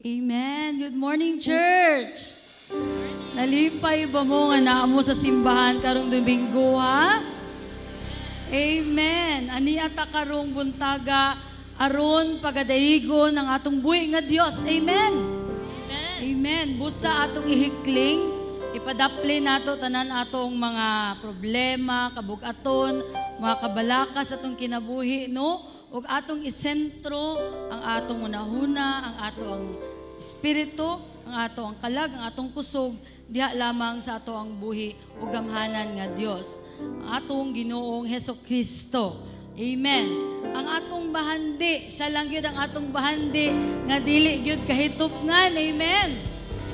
Amen. Good morning, church. Nalipay ba mo nga naa mo sa simbahan karong Domingo, ha? Amen. Ani ata karong buntaga aron pagadaigon ng atong buhi nga Dios. Amen. Amen. Amen. Busa atong ihikling, ipadapli nato tanan atong mga problema, kabugaton, mga kabalakas atong kinabuhi, no? Ug atong isentro ang atong unahuna, ang atong espiritu, ang atong kalag, ang atong kusog, diha lamang sa ato ang buhi ug gamhanan nga Dios. Ang atong Ginoong Hesukristo. Amen. Ang atong bahandi, siya lang gyud ang atong bahandi nga dili gyud kahitupngan. Amen.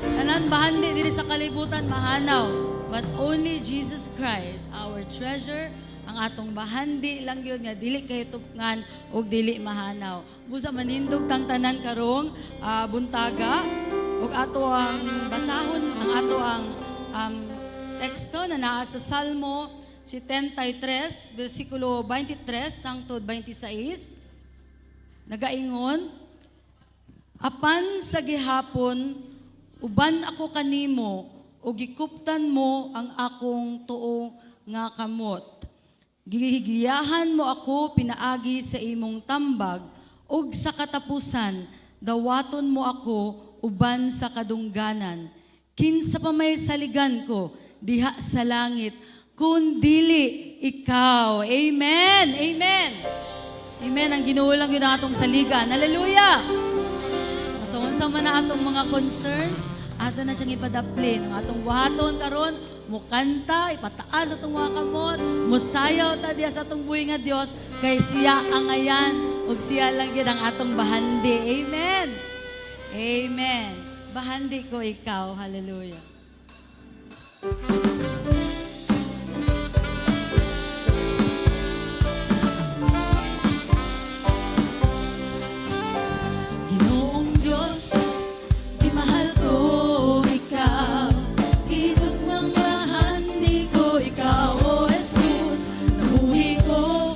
Tanan bahandi diri sa kalibutan mahanaw, but only Jesus Christ, our treasure, ang atong bahandi lang gyud nga dili kahitupngan ug dili mahanaw. Busa manindog tang tanan karong buntaga ug ato ang basahon ang ato ang teksto na naa sa Salmo 73 bersikulo 23 hangtod 26. Nagaingon, apan sa gihapon uban ako kanimo ug gikuptan mo ang akong tuo nga kamot. Gihigiyahan mo ako pinaagi sa imong tambag ug sa katapusan dawaton mo ako uban sa kadungganan. Kinsa pa may saligan ko diha sa langit kun dili ikaw. Amen. Amen. Amen. Ang Ginoo lang yun ang atong saligan. Hallelujah. Masunsa man na atong mga concerns, ato na siyang ipadapli ng atong buhaton karon, mukanta, ipataas atong mga kamot, musayaw ta diya sa atong buhi nga Dios, kay siya ang ayan, ug siya lang yun ang atong bahandi. Amen. Amen. Bahandi ko ikaw. Hallelujah. Ginoong Diyos, di mahal ko ikaw, itok ng bahandi ko ikaw, O Jesus, nabuhi ko,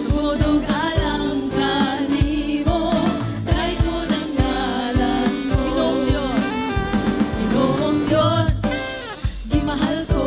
lumudog alang kanimo, kahit ko ng ngalan mo. Ginoong Diyos, di mahal ko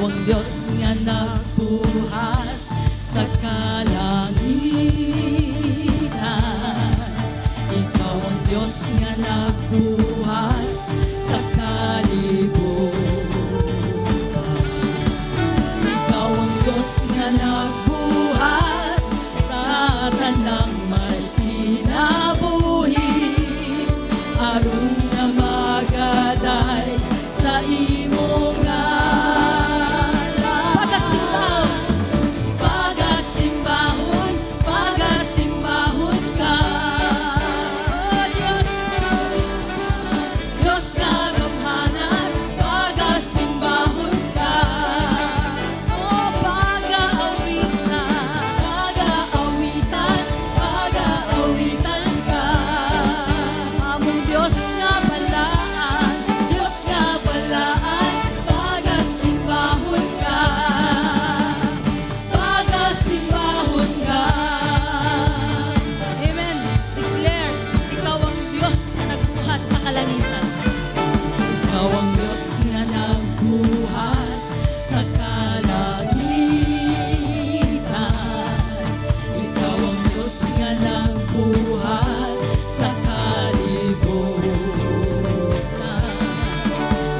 ang Diyos nga nagbuhat sa kalangitan. Ikaw ang Diyos nga nagbuhat sa kalibutan. Ikaw ang Diyos nga nagbuhat sa tanang may kinabuhi. Aron nga magaday sa imong pagasimbahon, pagasimbahon ka. Diyos nga gamhanan, pagasimbahon ka. Pag-aawitan, pag-aawitan, pag-aawitan ka. Among Diyos nga balaan, Diyos nga balaan, pagasimbahon ka. Pagasimbahon ka. Amen. Declare, ikaw ang Diyos na nagbuhat sa kalangitan. Ikaw ang Diyos nga nagbuhat sa kalangitan. Ikaw ang Diyos nga nagbuhat sa kalibutan.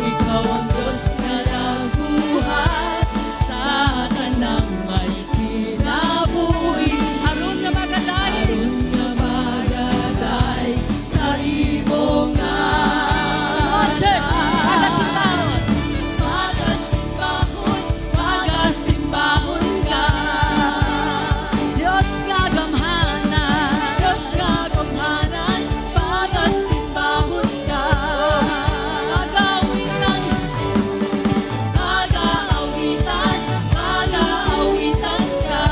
Ikaw ang Diyos nga nagbuhat sa tanang may kinabuhi. Aron nga magaday, aron nga magaday sa imong pagasimbahon, pagasimbahon ka. Diyos nga gamhanan, Diyos nga gamhanan, pagasimbahon ka. Pag-aawitan, pag-aawitan, pag-aawitan ka.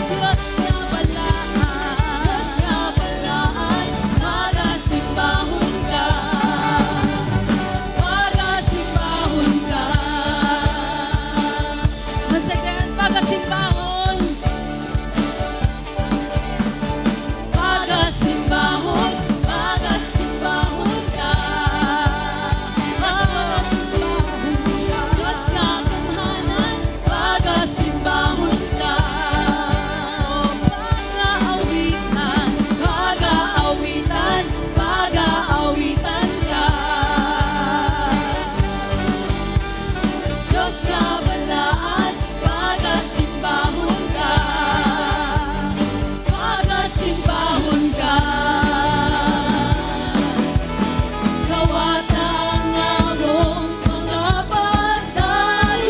Diyos nga balaan, Diyos nga balaan, pagasimbahon ka. Pagasimbahon ka. Once again, pagasimbahon. Pagasimbahon, pagasimbahon ka. Pagasimbahon ka. Diyos nga gamhanan, pagasimbahon ka. Pag-aawitan, pag-aawitan, pag-aawitan ka. Diyos nga balaan, pagasimbahon ka. Pagasimbahon ka. Kawatang among mga patay,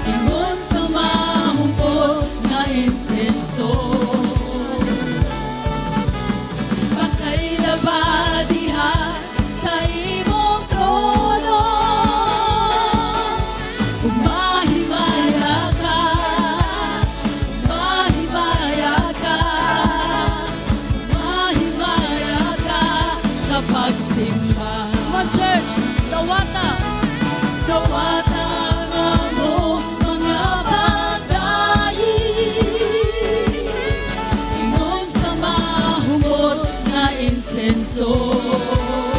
ingon sa mahumpot na insenso. Pagkailabadiha sa imong trono, umahimaya ka, umahimaya ka, umahimaya ka sa pagsimba. Come on, church! Dawata! Dawata ang among mga patay, ingon sa mahumot na insenso.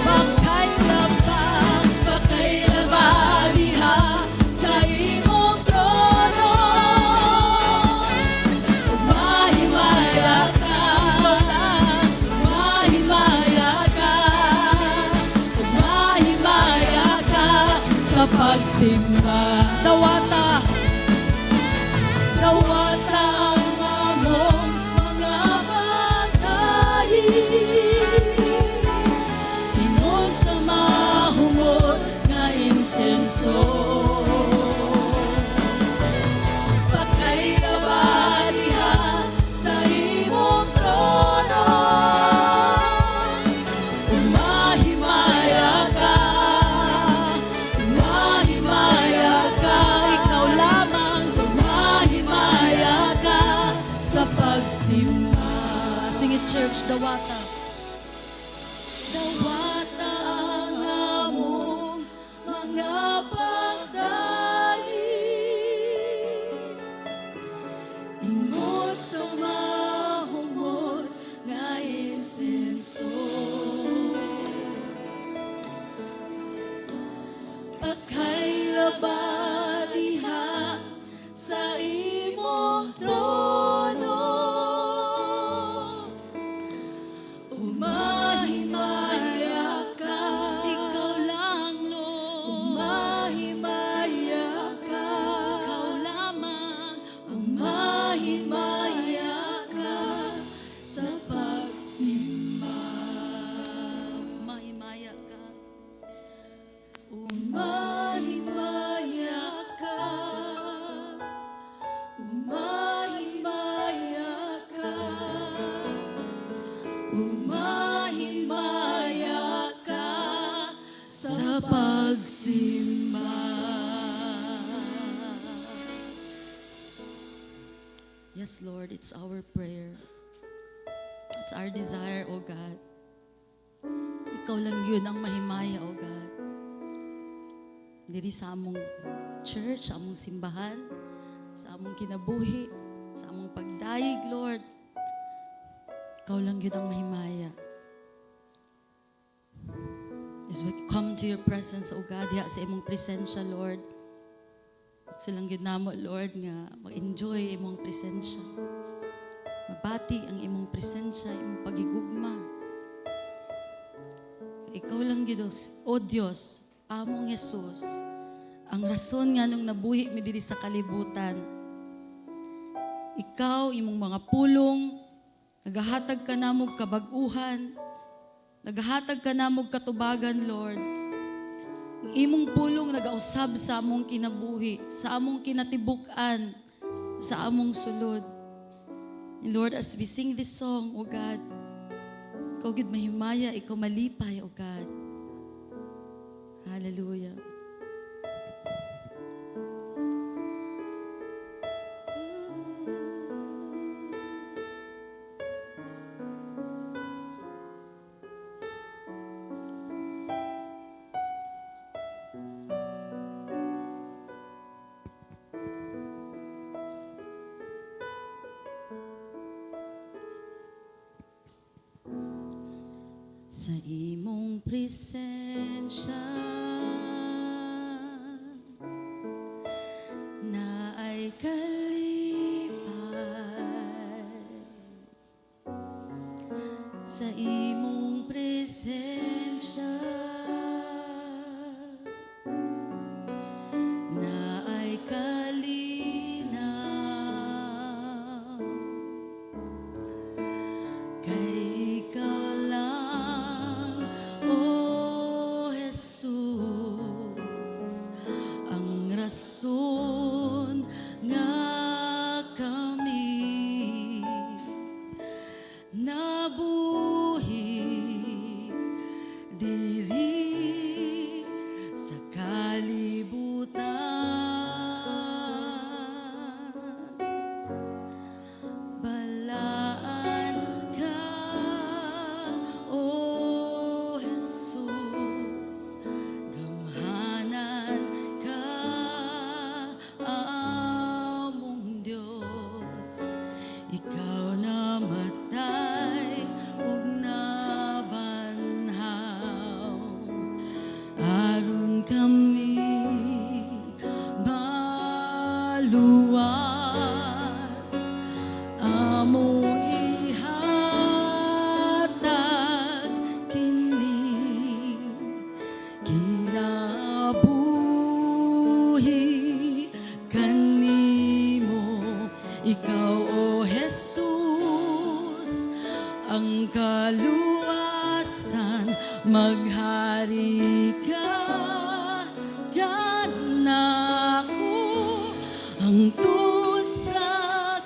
Pagkailabadiha sa imong trono, umahimaya ka, umahimaya ka, umahimaya ka sa pagsimba. Dawata, dawata ang among mga patay, ingon sa mahumot na insenso. Pagkailabadiha sa imong trono, umahimaya ka, umahimaya ka. Ikaw lamang umahimaya ka sa pagsimba. Sing it, church. Dawata. Dawata ang among mga pagdali, imot sa mahumot nga insenso. umahimaya ka sa pagsimba. Yes, Lord, it's our prayer. It's our desire, O God. Ikaw lang yun ang mahimaya, O God. Diri sa among church, sa among simbahan, sa among kinabuhi, sa among pagdayeg, Lord. Ikaw lang yun ang mahimaya. As we come to your presence, O God, diha sa imong presensya, Lord. Silang yun namo, Lord, nga mag-enjoy imong presensya. Mabati ang imong presensya, imong pagigugma. Ikaw lang yun, O Diyos, among Jesus, ang rason nga nung nabuhi mi diri sa kalibutan. Ikaw, imong mga pulong, nagahatag ka namog kabag-uhan, nagahatag ka namog katubagan, Lord. Ang imong pulong nagausab sa among kinabuhi, sa among kinatibuk-an, sa among sulod. And Lord, as we sing this song, O God, ikaw gid mahimaya, ikaw malipay, O God. Hallelujah. Sa imong presensya na ay kalipay. Sa imong presensya na ay kalinaw. Kay ikaw lang, O Jesus, ang rason nga kami nabuhi diri sa kalibutan. Balaan ka, O Jesus, gamhanan ka, among Diyos. Ikaw na matay ug nabanhaw, aron kami maluwas. Among ihatag kini kinabuhi kanimo. Ikaw, O Jesus, ang kaluwasan, maghari ka ganako hangtod sa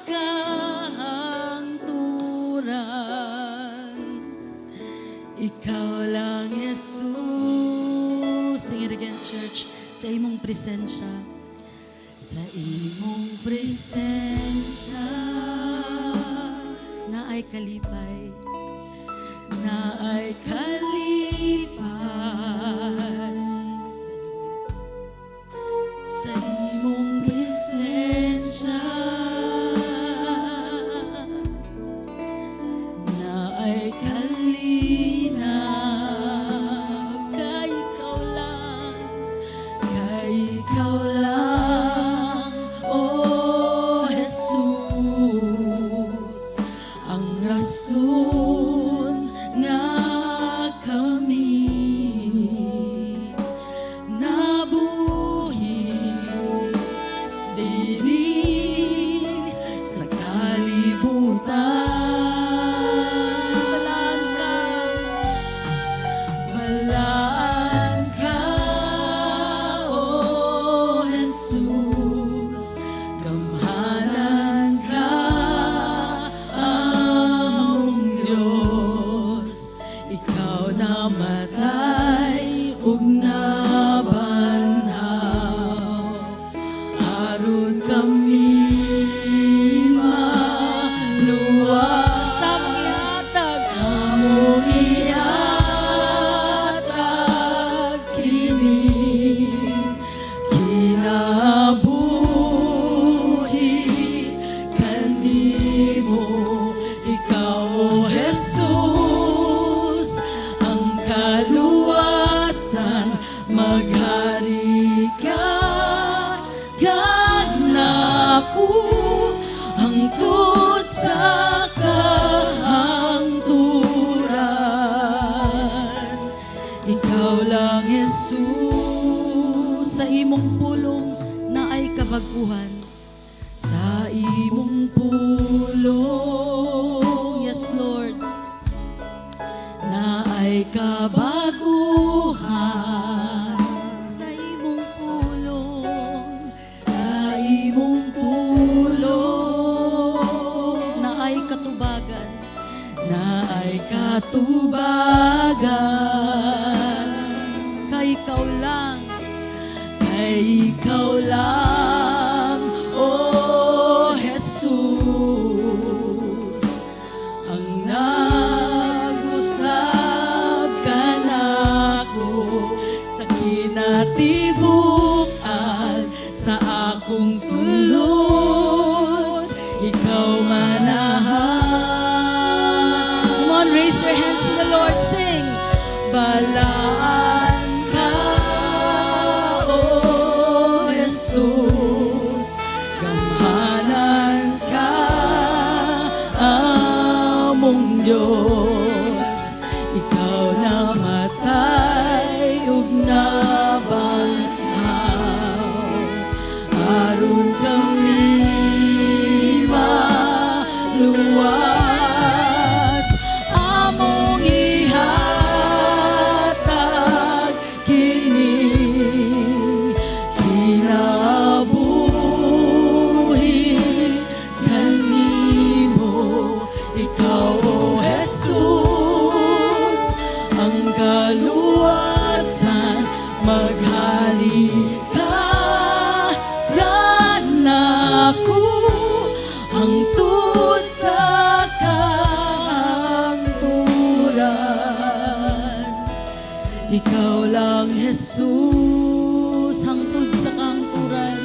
kahangturan. Ikaw lang, Jesus. Sing it again, church. Sa imong presensya, sa imong presensya na ay kalipay, na ay kalipay. Sa imong presensya na ay kalinaw. Kay ikaw lang, O Jesus, ang rason nga kami nabuhi diri sa kalibutan. Balaan ka, O Jesus, gamhanan ka, among Diyos. imong pulong na ay kabaguhan. Sa imong pulong, Yes, Lord. na ay kabaguhan. Sa imong pulong Sa imong pulong na ay katubagan. na ay katubagan. Kay ikaw lang. Kay ikaw lang, O Jesus, ang nag-usab kanako sa kinatibukan sa akong sulod. Ikaw manahan. Come on, raise your hands to the Lord. Sing. Balaan ka, O Jesus, gamhanan ka, among Diyos. Ikaw namatay ug nabanhaw, aron kami maluwas. Among ihatag kini kinabuhi kanimo. Ikaw, O Jesus, ang kaluwasan. Maghali ka kanako hangtod sa kahangturan. Ikaw lang, Jesus, hangtod sa kahangturan.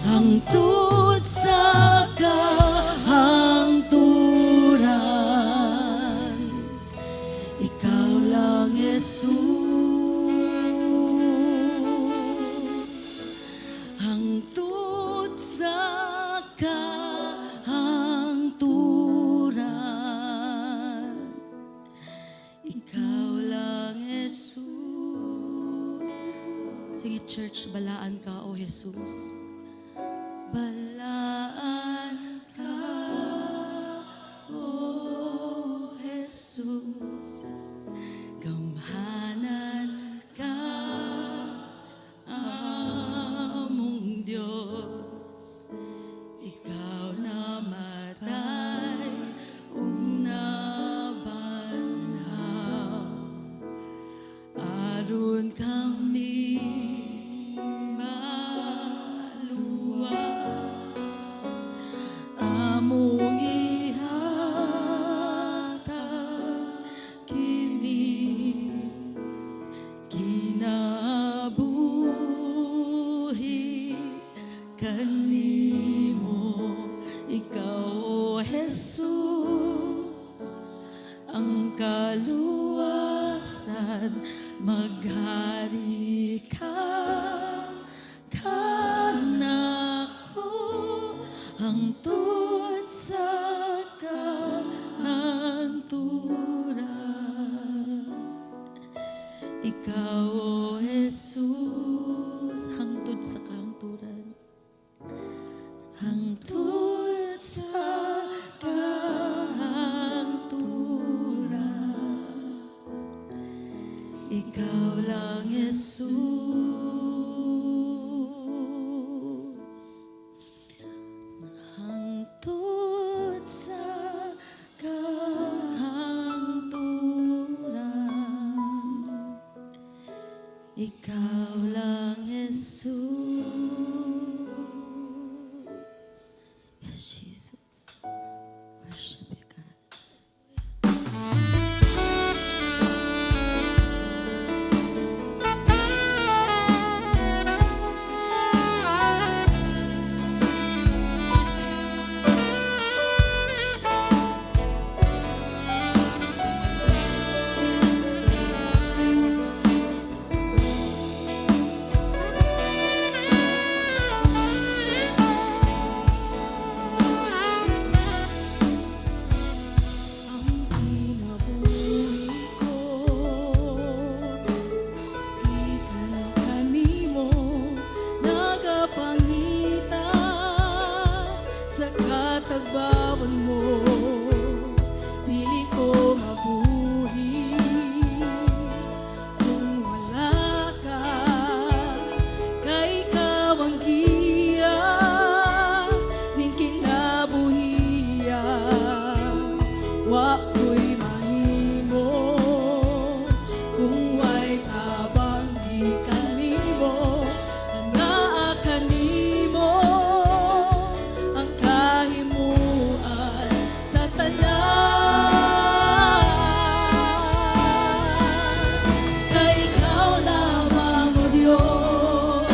Hangtod sa kahangturan. Ikaw lang, Jesus, hangtod sa kahangturan. Ikaw lang, Jesus. Sige, church, balaan ka, O Jesus. Balaan ka, O Jesus. Gamhanan ka, among Diyos. Ikaw namatay ug nabanhaw, aron kami maluwas. Among ihatag kini kinabuhi kanimo. Ikaw, O Jesus, ang kaluwasan. Maghari ka kanako hangtod sa kahangturan. Ikaw, O Jesus, hangtod sa kahangturan. Hangtod sa kahangturan. Ikaw lang, Jesus, hangtod sa kahangturan. Ikaw lang, Jesus. Yes, Jesus. Worship you, God. wa ko'y mahimo kung way tabang di kanimo. Naa kanimo ang kahimuan sa tanan. Kay ikaw lamang o Diyos,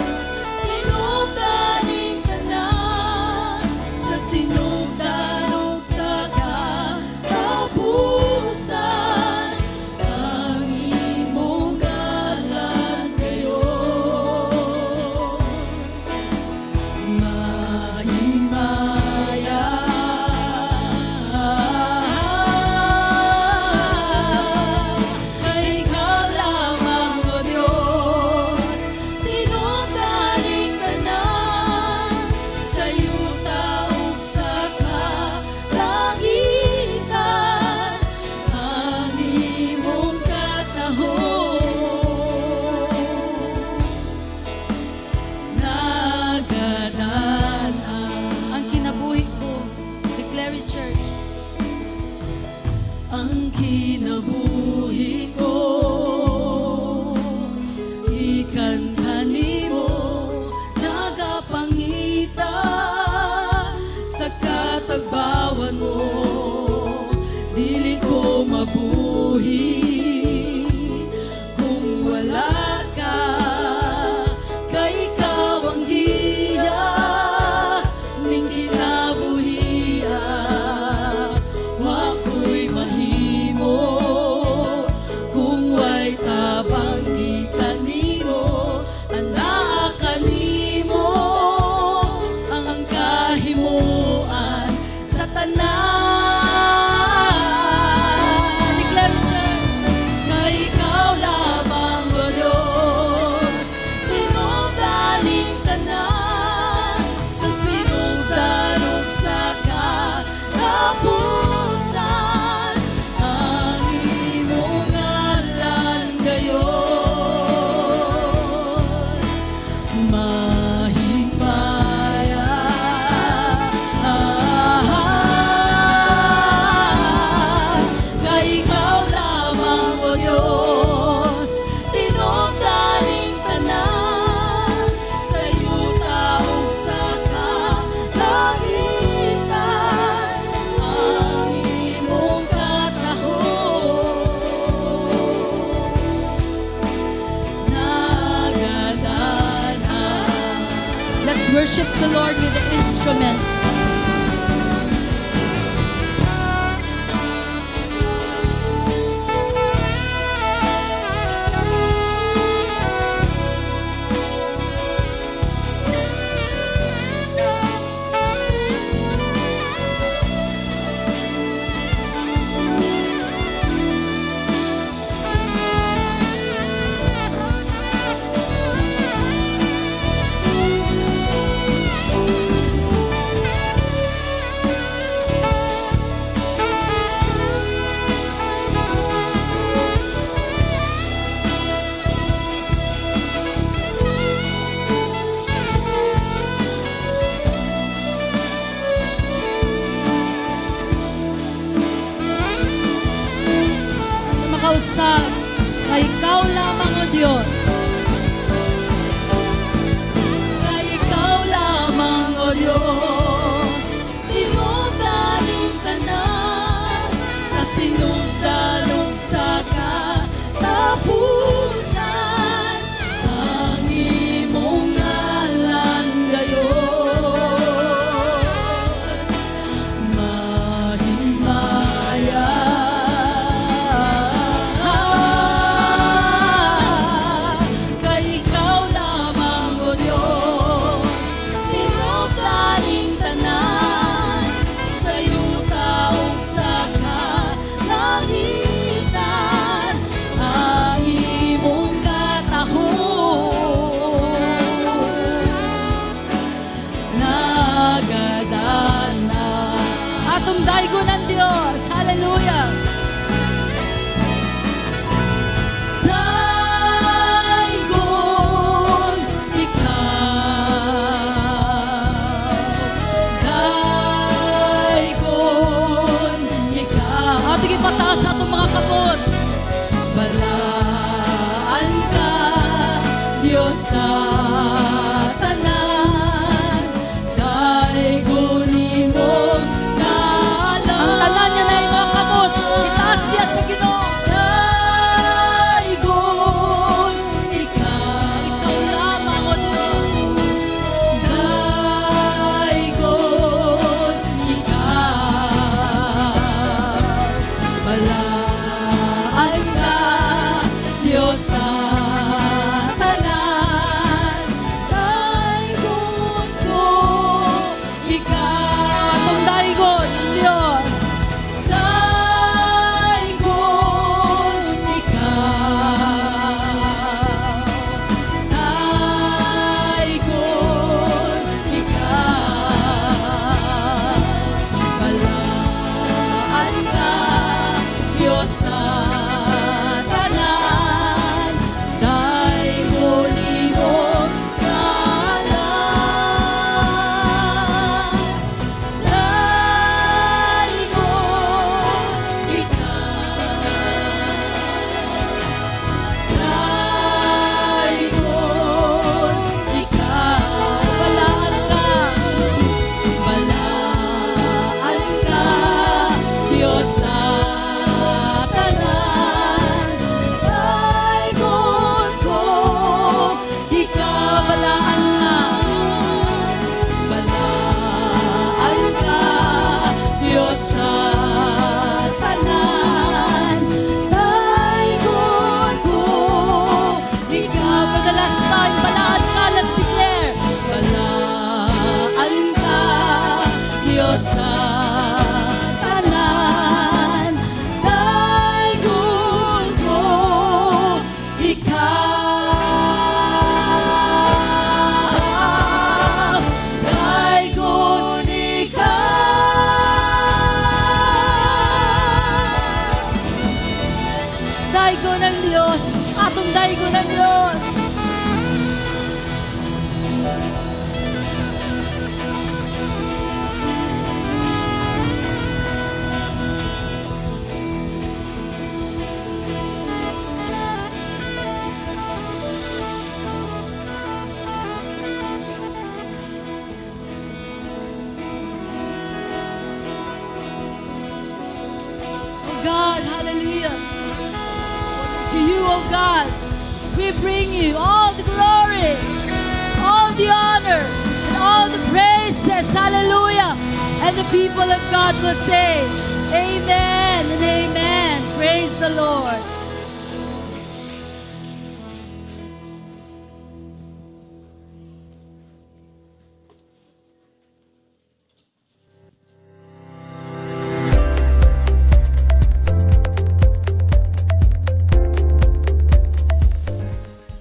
tinutaning tanan sa sinugdanog sa katapusan. Ang imong ngalan gayon mahimaya. Kay ikaw lamang o Diyos, tinutaning tanan sa yuta ug sa kalangitan. Ang imong katahon nagadan Ang kinabuhi ko, declare it, church. ang kinabuhi ko. Ikanta nimo nagapangita sa katagbawan mo. Dili ko mabuhi kung wala ka. Kay ikaw ang giya ning kinabuhian. Wa ko'y mahimo kung way tabang di kanimo. Anaa kanimo ang kahimuan sa tanan. Declare it, church. Kay ikaw lamang o Diyos, tinutaning tanan sa sinugdanog sa katapusan. Ang imong ngalan gayon mahimaya. Kay ikaw lamang o Diyos, tinutaning tanan sa yuta ug sa kalangitan. Ang imong katahon nagadanan. Let's worship the Lord with the instruments. Makausap, kay ikaw lamang o Diyos. Kay ikaw lamang o Diyos, tinutaning tanan sa sinugdanog sa katapusan. Ang imong ngalan gayon mahimaya. Balaan ka, Diyos sa tanan. Daigon ko, ikaw. Atong daigon, Diyos. Daigon, ikaw. Daigon, ikaw. Balaan ka, Diyos sa tanan. Daigon-igon ka lang. Daigon, ikaw. Daigon, ikaw. Balaan ka, balaan ka, Diyos sa tanan. Daigon ko, ikaw. Balaan ka, Diyos sa tanan. Daigon ko, ikaw. For the last time, balaan ka. Let's declare. Balaan ka, Diyos sa tanan. Daigon ko, ikaw. Daigon, ikaw. Daigon ng Diyos. Atong daigon ng Diyos. Oh God, hallelujah. To you, oh God, we bring you all the glory, all the honor, and all the praises. Hallelujah. And the people of God will say, Amen and Amen. Praise the Lord.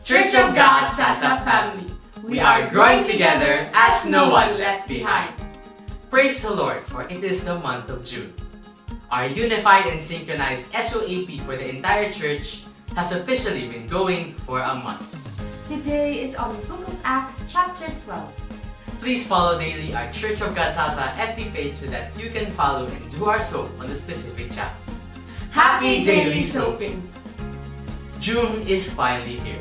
Church of God Sasa family, we are growing together as no one left behind. Praise the Lord, for it is the month of June. Our unified and synchronized SOAP for the entire church has officially been going for a month. Today is on the Book of Acts, chapter 12. Please follow daily our Church of God Sasa FB page so that you can follow and do our soap on the specific chapter. Happy daily soaping! June is finally here.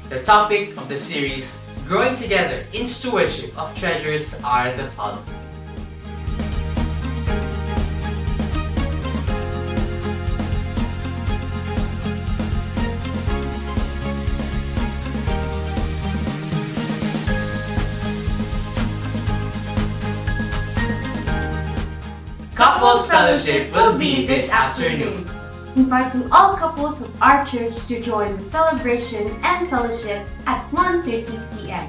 The topic of the series, Growing Together in Stewardship of Treasures, are the following. Couples Fellowship will be this afternoon. Inviting all couples of our church to join the celebration and fellowship at 1:30 p.m.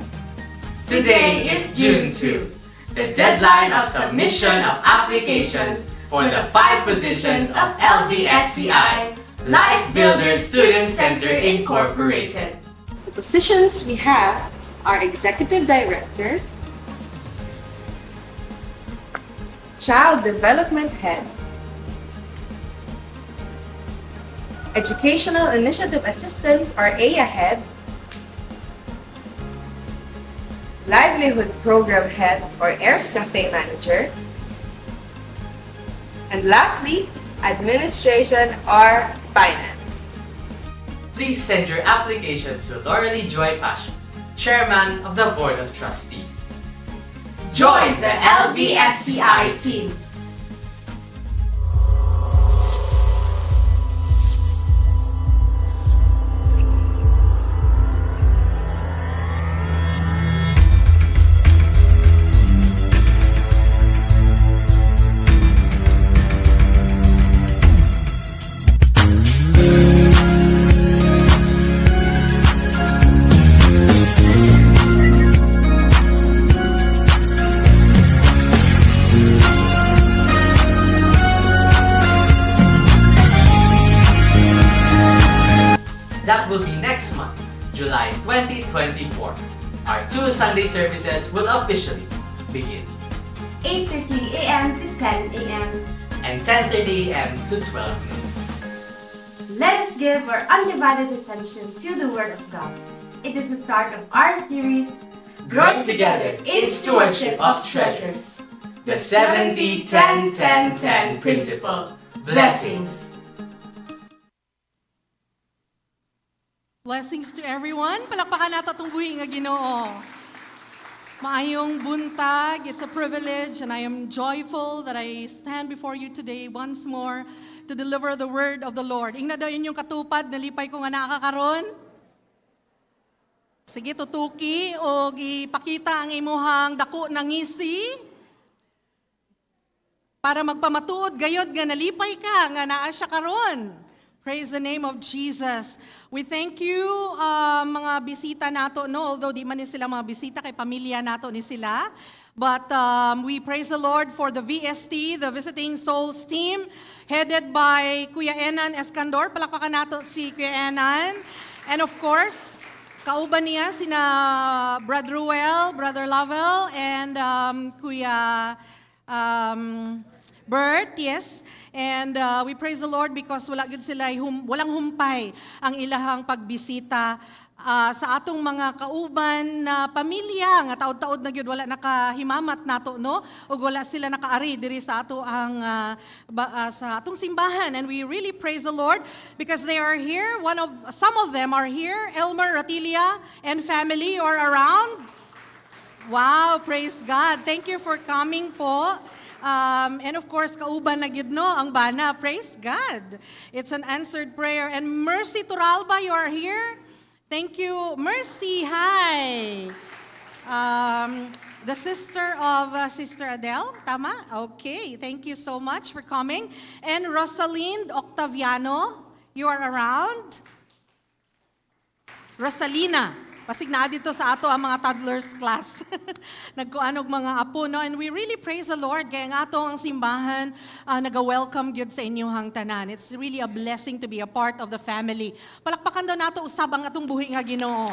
Today is June 2, the deadline of submission of applications for the 5 positions of LBSCI, Life Builder Student Center Incorporated. The positions we have are Executive Director, Child Development Head, Educational Initiative Assistance or AIA Head, Livelihood Program Head or Airs Cafe Manager, and lastly, Administration or Finance. Please send your applications to Lauralee Joy Passion, Chairman of the Board of Trustees. Join the LBSCI team! That will be next month, July 2024. Our 2 Sunday services will officially begin. 8:30 a.m. to 10 a.m. And 10:30 a.m. to 12 noon. Let us give our undivided attention to the Word of God. It is the start of our series, Growing together in stewardship of treasures. The 70-10-10-10 principle. Blessings. Blessings to everyone. Palakpakan nato itong buhi nga Ginoo. Maayong buntag. It's a privilege and I am joyful that I stand before you today once more to deliver the word of the Lord. Ingna daw inyong katupad, nalipay ko nga nakakaroon. Sige, tutuki o ipakita ang imuhang dako ng ngisi para magpamatuod gayod nga nalipay ka nga naa siya karon. Praise the name of Jesus. We thank you mga bisita nato, no? Although di man ni sila mga bisita, kay pamilya nato ni sila. But we praise the Lord for the VST, the Visiting Souls team, headed by Kuya Enan Escandor. Palakpakan nato si Kuya Enan. And of course, kauban niya sina Brother Ruel, Brother Lovell, and Kuya Bert, yes. And we praise the Lord because wala gyud sila walang humpay ang ilahang pagbisita sa atong mga kauban na pamilya nga taod-taod na gyud wala nakahimamat nato, no, ug wala sila nakaari diri sa ato ang sa atong simbahan. And we really praise the Lord because they are here. Some of them are here. Elmer Ratilia and family are around. Wow, praise God. Thank you for coming po. And of course, kauban na gyud no ang bana. Praise God. It's an answered prayer. And Mercy Turalba, you are here. Thank you. Mercy, hi. The sister of Sister Adele, tama? Okay, thank you so much for coming. And Rosalind Octaviano, you are around. Rosalina, pasig na dito sa ato ang mga toddlers class. Nagkuanog mga apo, no? And we really praise the Lord kaya ang ato ang simbahan naga-welcome gyud sa inyong tanan. It's really a blessing to be a part of the family. Palakpakan daw nato usab ang atong buhi nga Ginoo.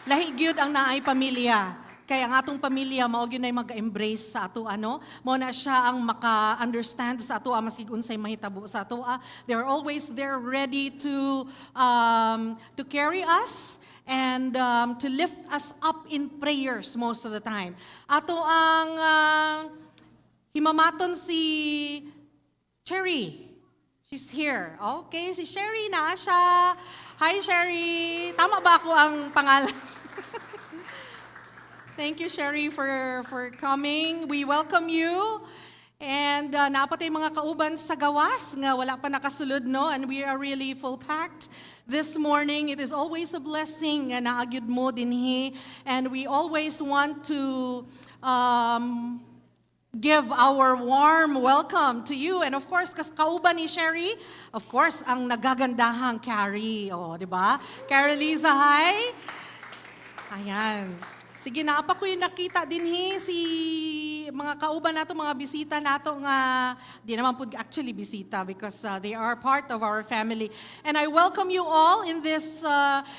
Lahi gyud ang naay pamilya. Kaya ang atong pamilya mao gyud nay mag-embrace sa ato mo na siya ang maka-understand sa ato maski unsay mahitabo sa ato. They are always there ready to carry us and to lift us up in prayers most of the time. Ato ang himamaton si Cherry. She's here. Okay, si Sherry na siya. Hi Sherry. Tama ba ako ang pangalan? Thank you, Sherry, for coming. We welcome you. And napatay mga kauban sa gawas nga wala pa nakasulod, no? And we are really full-packed this morning. It is always a blessing na naagyud mo dinhi. And we always want to give our warm welcome to you. And of course, kauban ni Sherry, of course, ang nagagandahang Carrie. Oh, di ba? Carrie Liza, hi. Ayan. Sige na, apa ko yung nakita din si mga kauban nato, mga bisita nato nga, di naman po actually bisita because they are part of our family. And I welcome you all in this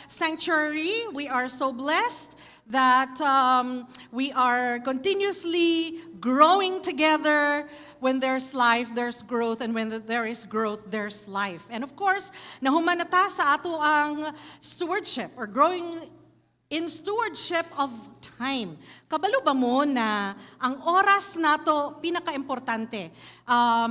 sanctuary. We are so blessed that we are continuously growing together. When there's life, there's growth, and when there is growth, there's life. And of course, nahumanata sa ato ang stewardship or growing in stewardship of time. Kabalo ba mo na ang oras nato pinaka-importante?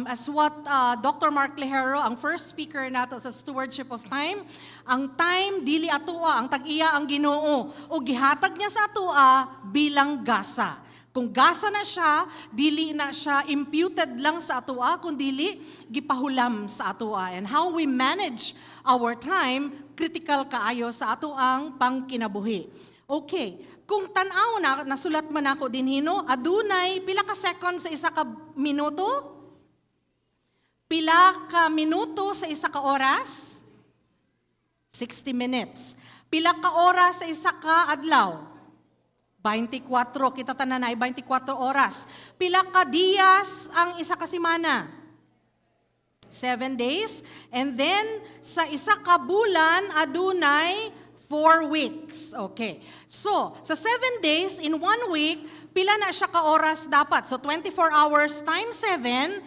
As what Dr. Mark Lejero, ang first speaker nato sa stewardship of time, ang time dili atoa, ang tag-iya ang Ginoo o gihatag niya sa atoa bilang gasa. Kung gasa na siya, dili na siya imputed lang sa atoa, kundi gipahulam sa atoa. And how we manage our time, critical kaayo sa atoang pangkinabuhi. Okay, kung tan-aw na, nasulat man ako din hino, adunay, pila ka second sa isa ka minuto? Pila ka minuto sa isa ka oras? 60 minutes. Pila ka oras sa isa ka adlaw? 24, kita tanan ay 24 oras. Pila ka diyas ang isa ka semana? 7 days. And then, sa isa ka bulan, adunay 4 weeks. Okay. So, sa 7 days, in 1 week, pila na siya ka oras dapat? So, 24 hours times 7,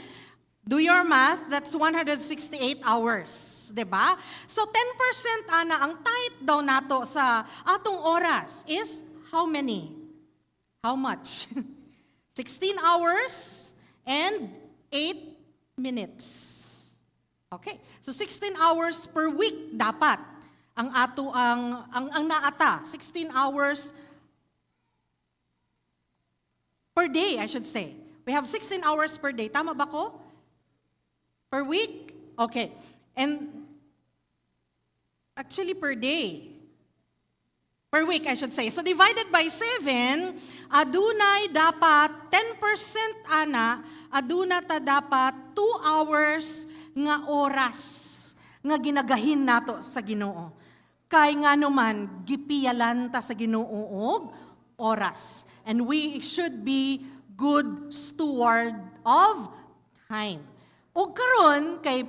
do your math, that's 168 hours. Diba? So, 10% ana, ang tight daw nato sa atong oras is how many? How much? 16 hours and 8 minutes. Okay. So 16 hours per week dapat ang ato ang naata. 16 hours per day, I should say. We have 16 hours per day. Tama ba ko? Per week? Okay. And actually per day. Per week, I should say. So divided by 7, adunay dapat 10% ana, aduna ta dapat 2 hours nga oras nga ginagahin nato sa Ginoo. Kay nga naman gipiyalan ta sa Ginoo og oras. And we should be good steward of time. Og karon kay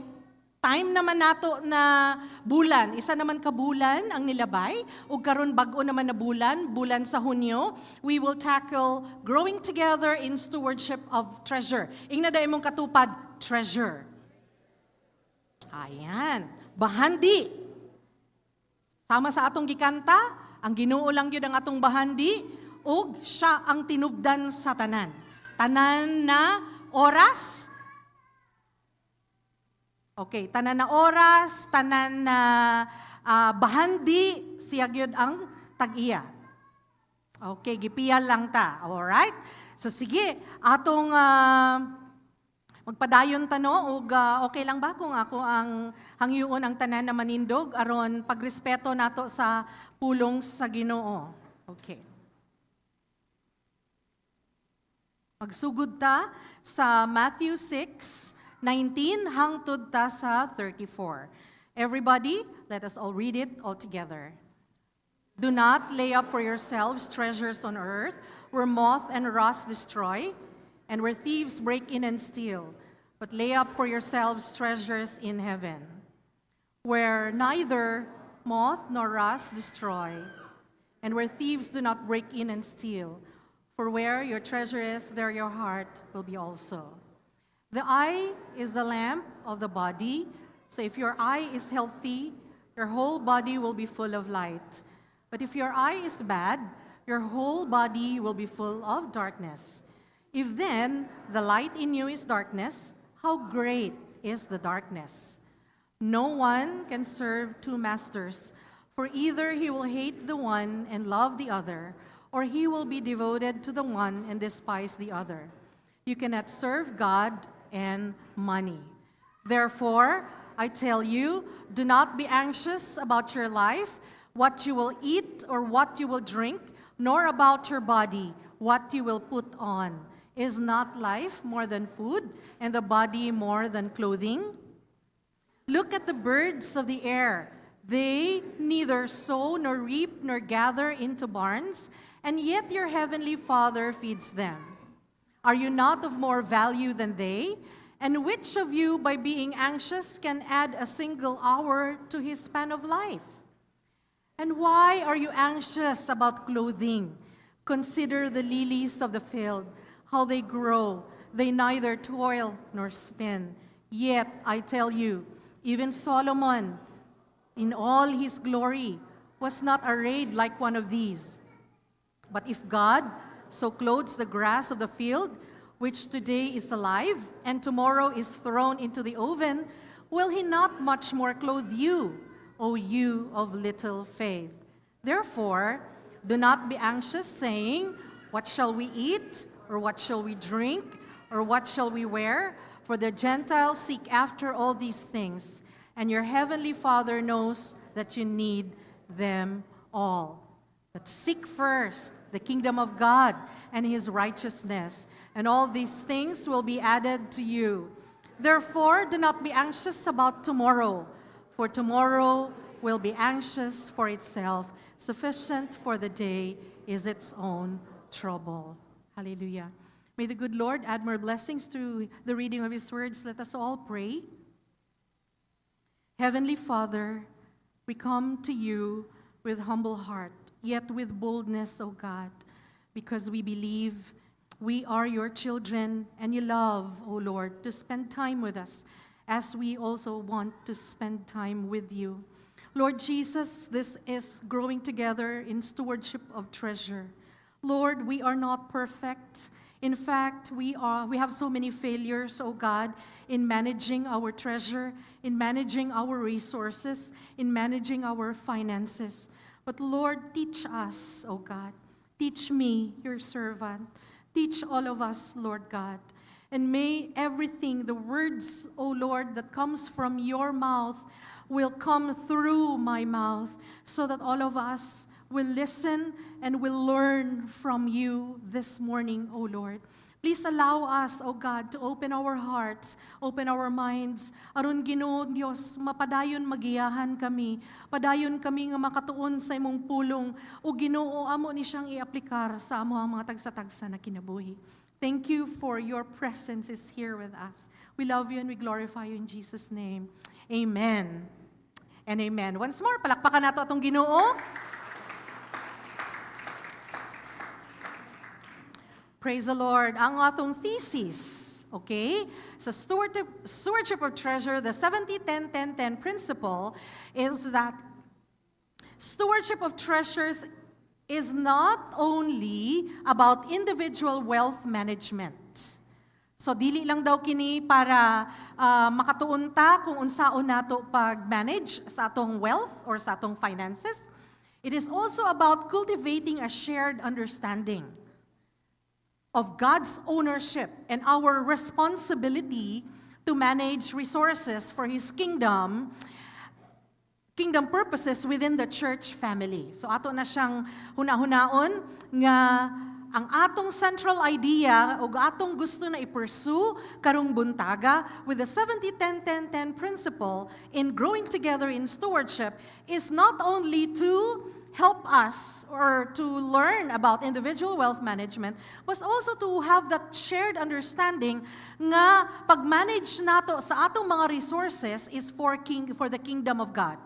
time naman nato na bulan, isa naman ka bulan ang nilabay, ug karon bag-o naman na bulan sa Hunyo, we will tackle growing together in stewardship of treasure. Ingna da imong katupad, treasure. Ayan, bahandi. Sama sa atong gikanta, ang Ginoo lang gyud ang atong bahandi, ug siya ang tinubdan sa tanan. Tanan na oras. Okay, tanan na oras, tanan na bahandi, siya gyud ang tag-iya. Okay, gipiyal lang ta. Alright? So sige, atong magpadayon tano ug okay lang ba kung ako ang hangyoon ang tanan na manindog aron pagrespeto nato sa pulong sa Ginoo. Okay. Magsugod ta sa Matthew 6:19 hangtod ta sa 34. Everybody, let us all read it all together. Do not lay up for yourselves treasures on earth, where moth and rust destroy, and where thieves break in and steal, but lay up for yourselves treasures in heaven, where neither moth nor rust destroy, and where thieves do not break in and steal. For where your treasure is, there your heart will be also. The eye is the lamp of the body, so if your eye is healthy, your whole body will be full of light. But if your eye is bad, your whole body will be full of darkness. If then the light in you is darkness, how great is the darkness? No one can serve two masters, for either he will hate the one and love the other, or he will be devoted to the one and despise the other. You cannot serve God and money. Therefore, I tell you, do not be anxious about your life, what you will eat or what you will drink, nor about your body, what you will put on. Is not life more than food, and the body more than clothing? Look at the birds of the air. They neither sow nor reap nor gather into barns, and yet your heavenly Father feeds them. Are you not of more value than they? And which of you, by being anxious, can add a single hour to his span of life? And why are you anxious about clothing? Consider the lilies of the field, how they grow. They neither toil nor spin. Yet, I tell you, even Solomon, in all his glory, was not arrayed like one of these. But if God so clothes the grass of the field, which today is alive and tomorrow is thrown into the oven, will he not much more clothe you, O you of little faith? Therefore, do not be anxious, saying, what shall we eat, or what shall we drink, or what shall we wear? For the Gentiles seek after all these things, and your heavenly Father knows that you need them all. But seek first the kingdom of God and his righteousness, and all these things will be added to you. Therefore, do not be anxious about tomorrow, for tomorrow will be anxious for itself. Sufficient for the day is its own trouble. Hallelujah. May the good Lord add more blessings through the reading of his words. Let us all pray. Heavenly Father, we come to you with humble heart, yet with boldness, O God, because we believe we are your children and you love, O Lord, to spend time with us as we also want to spend time with you. Lord Jesus, this is growing together in stewardship of treasure. Lord, we are not perfect. In fact, we have so many failures, oh God, in managing our treasure, in managing our resources, in managing our finances. But Lord, teach us, oh God. Teach me, your servant. Teach all of us, Lord God. And may everything, the words, O Lord, that comes from your mouth will come through my mouth so that all of us will listen and will learn from you this morning, O Lord. Please allow us, O God, to open our hearts, open our minds. Aron Ginoo Dios, mapadayon magiyahan kami. Padayon kami nga makatuon sa imong pulong. O Ginoo, amo ni siyang iaplikar sa amo ang mga tagsa-tagsa na kinabuhi. Thank you for your presence is here with us. We love you and we glorify you in Jesus' name. Amen. And amen. Once more, palakpakan nato atong Ginoo. Praise the Lord. Ang atong thesis, okay? Sa stewardship of treasure, the 70-10-10-10 principle is that stewardship of treasures is not only about individual wealth management. So dili lang daw kini para makatuon ta kung unsaon nato pag-manage sa atong wealth or sa atong finances. It is also about cultivating a shared understanding of God's ownership and our responsibility to manage resources for His kingdom purposes within the church family. So ato na siyang huna-hunaon nga ang atong central idea o atong gusto na i-pursue karong buntaga with the 70-10-10-10 principle in growing together in stewardship is not only to help us or to learn about individual wealth management, but also to have that shared understanding nga pag-manage nato sa atong mga resources is for the kingdom of God,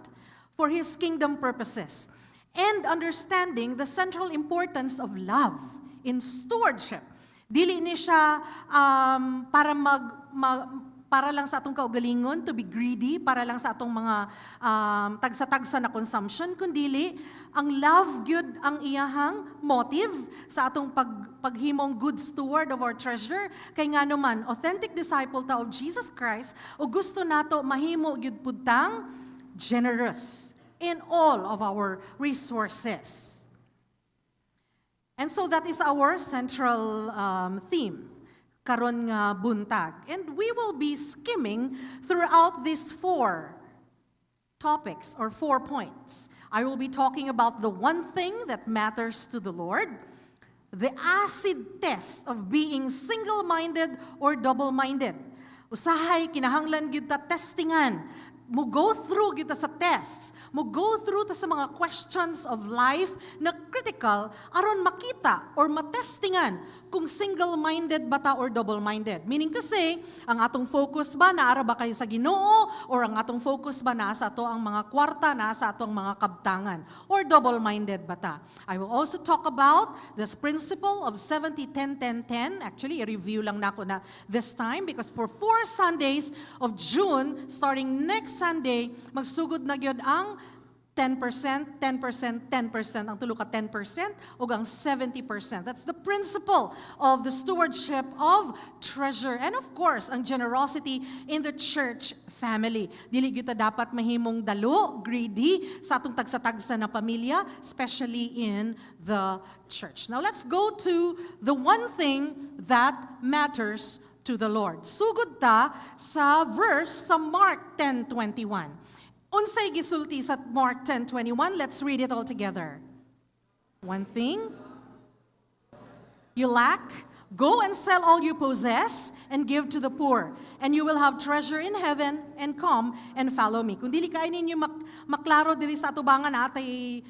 for His kingdom purposes, and understanding the central importance of love in stewardship. Dili ni siya para lang sa atong kaugalingon, to be greedy, para lang sa atong mga tagsa-tagsa na consumption, kundili, ang love gyud ang iyahang motive sa atong paghimong good steward of our treasure, kay nga naman, authentic disciple ta of Jesus Christ, o gusto nato mahimo gyud pudtang generous in all of our resources. And so that is our central theme karon nga buntag. And we will be skimming throughout these 4 topics or 4 points. I will be talking about the one thing that matters to the Lord, the acid test of being single-minded or double-minded. Usahay kinahanglan gyud ta testingan. Mo go through gyud ta sa tests, mo go through ta sa mga questions of life na critical aron makita or matestingan kung single-minded ba ta or double-minded. Meaning to say, ang atong focus ba naara ba kay sa Ginoo or ang atong focus ba naa sa ato ang mga kwarta, naa sa ato ang mga kabtangan or double-minded ba ta. I will also talk about this principle of 70-10-10-10. Actually, i-review lang nako na this time because for 4 Sundays of June, starting next Sunday, magsugod na gyud ang 10%, 10%, 10%, ang tulo ka 10%, o ang 70%. That's the principle of the stewardship of treasure. And of course, ang generosity in the church family. Dili gyud ta dapat mahimong dalo, greedy, sa atong tagsa-tagsa na pamilya, especially in the church. Now let's go to the one thing that matters to the Lord. Sugod ta sa verse sa Mark 10:21. Unsay gisulti sa Mark 10:21? Let's read it all together. One thing you lack, Go and sell all you possess and give to the poor, and you will have treasure in heaven, and come and follow me. Kung dili kayo ninyo maklaro diri sa atubangan atay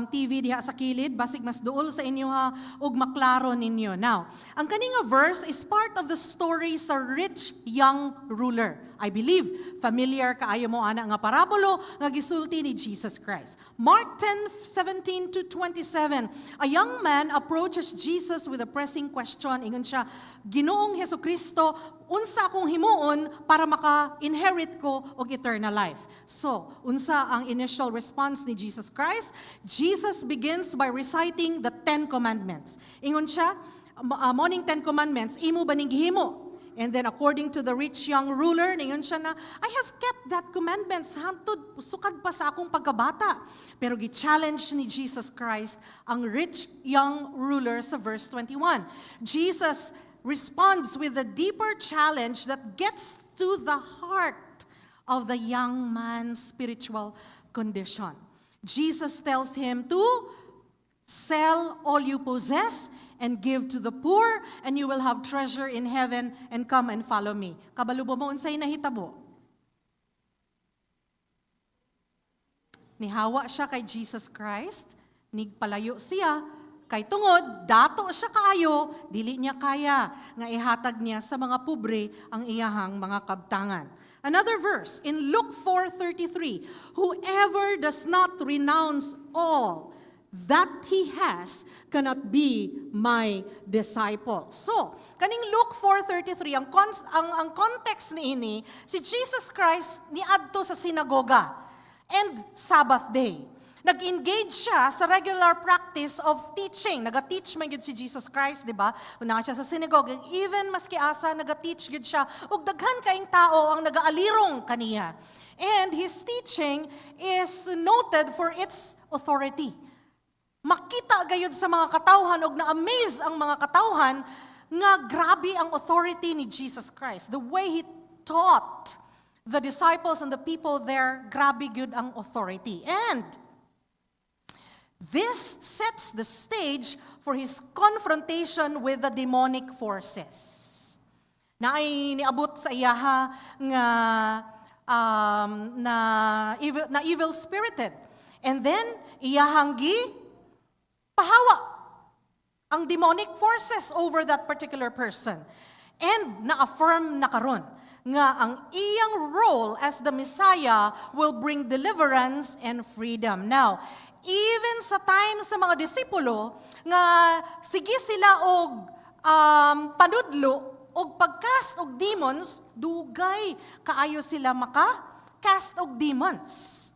TV diha sa kilid, basig mas duol sa inyo ha, ug maklaro ninyo. Now, ang kaninga verse is part of the story sa rich young ruler. I believe familiar kaayo mo ana nga parabolo nga gisulti ni Jesus Christ. Mark 10:17 to 27. A young man approaches Jesus with a pressing question. Ingon siya, Ginoong Hesukristo, unsa akong himuon para maka-inherit ko og eternal life? So, unsa ang initial response ni Jesus Christ? Jesus begins by reciting the 10 commandments. Ingon siya, morning 10 commandments, imo ba ning gihimo? And then according to the rich young ruler, ningon siya na, I have kept that commandments hantod sukad pa sa akong pagkabata. Pero gi-challenge ni Jesus Christ ang rich young ruler sa verse 21. Jesus responds with a deeper challenge that gets to the heart of the young man's spiritual condition. Jesus tells him to sell all you possess and give to the poor, and you will have treasure in heaven, and come and follow me. Kabalubo mo unsay nahitabo? Nihawa siya kay Jesus Christ, nigpalayo siya, kay tungod, dato siya kaayo, dili niya kaya, nga ihatag niya sa mga pobre ang iyahang mga kabtangan. Another verse, in Luke 4:33, whoever does not renounce all that he has cannot be my disciple. So, kaning Luke 4:33, ang context ni ini, si Jesus Christ niadto sa sinagoga and Sabbath day. Nag-engage siya sa regular practice of teaching. Naga-teach man gyud si Jesus Christ, di ba? Una siya sa synagogue, even maski asa naga-teach gyud siya, ug daghan kaayong tao ang nagaalirong kaniya. And his teaching is noted for its authority. Makita gayud sa mga katawhan og na-amaze ang mga katawhan nga grabe ang authority ni Jesus Christ. The way he taught the disciples and the people there, grabe gyud ang authority. And this sets the stage for his confrontation with the demonic forces. Na ay niabot sa iyaha nga na evil spirited. And then iyahang pahawa ang demonic forces over that particular person. And na-affirm na karon nga ang iyang role as the Messiah will bring deliverance and freedom. Now, even sa time sa mga disipulo nga sige sila og panudlo og pagcast og demons, dugay kaayo sila maka-cast og demons.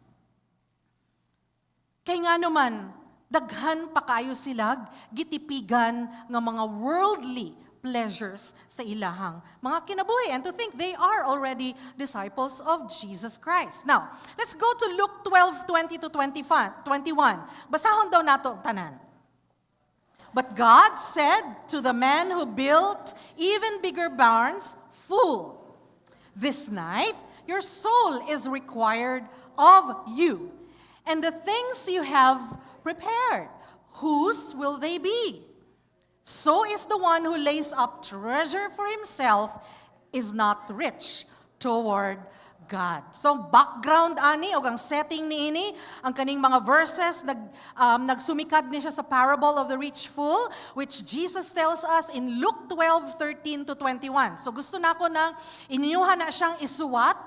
Kay nga naman, daghan pa kayo silag gitipigan nga mga worldly pleasures sa ilahang mga kinabuhi, and to think they are already disciples of Jesus Christ. Now, let's go to Luke 12:20 to 21. Basahon daw nato ang tanan. But God said to the man who built even bigger barns, Fool, this night your soul is required of you, and the things you have prepared, whose will they be? So is the one who lays up treasure for himself is not rich toward God. So background ani o ang setting ni ini, ang kaning mga verses nagsumikad ni siya sa parable of the rich fool, which Jesus tells us in Luke 12:13 to 21. So gusto nako na inyuhan na siyang isuwat,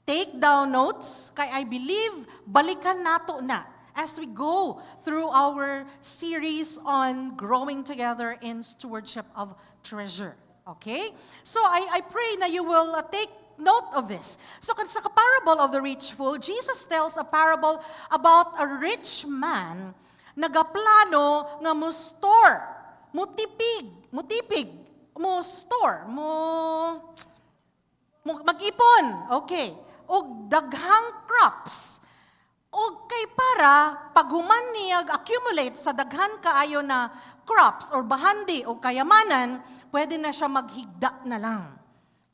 take down notes, kay I believe balikan nato na as we go through our series on growing together in stewardship of treasure. Okay? So I pray na you will take note of this. So sa parable of the rich fool, Jesus tells a parable about a rich man nagaplano nga mo store, mo mag-ipon, okay, og daghang crops. O kay para paghuman niya accumulate sa daghan kaayo na crops or bahandi o kayamanan, pwede na siya maghigda na lang.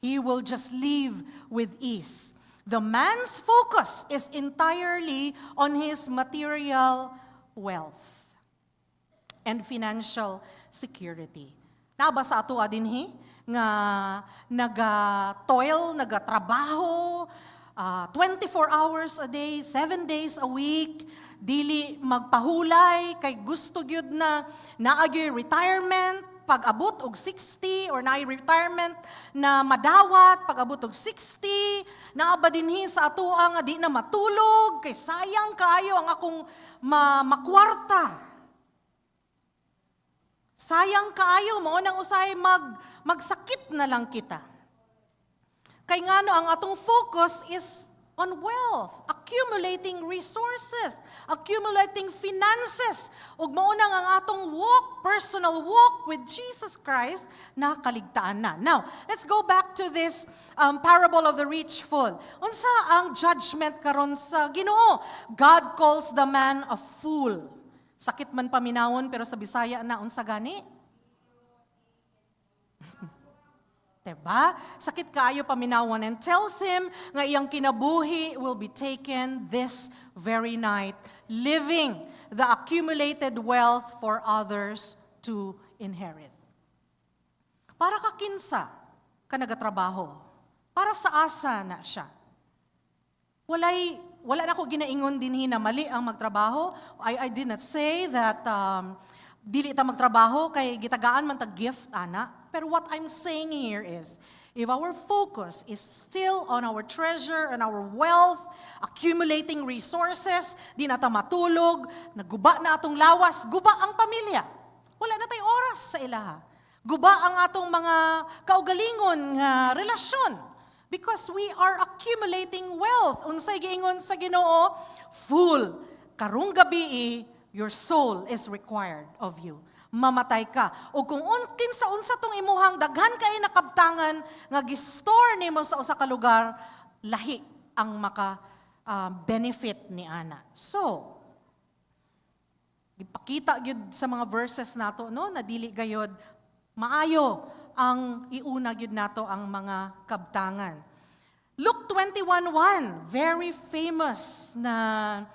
He will just live with ease. The man's focus is entirely on his material wealth and financial security. Naaba sa ato dinhi nga naga-toil, naga-trabaho, 24 hours a day, 7 days a week, dili magpahulay, kay gusto gyud na naagyoy retirement, pag-abot og 60 or naay retirement na madawat, pag-abot og 60, naaba dinhi sa atoa nga di na matulog, kay sayang kaayo ang akong makwarta. Sayang kaayo, mao nang usay magsakit na lang kita. Kay ngano ang atong focus is on wealth, accumulating resources, accumulating finances. Ug mao nang ang atong walk, personal walk with Jesus Christ, nakaligtaan na. Now, let's go back to this parable of the rich fool. Unsa ang judgment karon sa Ginoo? God calls the man a fool. Sakit man paminawon, pero sa Bisaya na, unsa gani? Diba? Sakit kaayo paminawon, and tells him nga iyang kinabuhi will be taken this very night, living the accumulated wealth for others to inherit. Para ka kinsa ka nagatrabaho? Para sa asa na siya? Wala na ko ginaingon dinhi na mali ang magtrabaho. I did not say that dili ta magtrabaho kay gitagaan man ta gift ana. Pero what I'm saying here is, if our focus is still on our treasure and our wealth, accumulating resources, di na ta matulog, naguba na atong lawas, guba ang pamilya. Wala na tay oras sa ilaha. Guba ang atong mga kaugalingon nga relasyon. Because we are accumulating wealth. Unsay giingon sa Ginoo, fool, karong gabi your soul is required of you. Mamatay ka. O kung kinsa-unsa tong imuhang daghan kay nakabtangan nga gistore nimo sa usa ka lugar, lahi ang maka benefit ni ana. So, ipakita gyud sa mga verses nato no na dili gayod maayo ang iuna gyud nato ang mga kabtangan. Luke 21:1, very famous na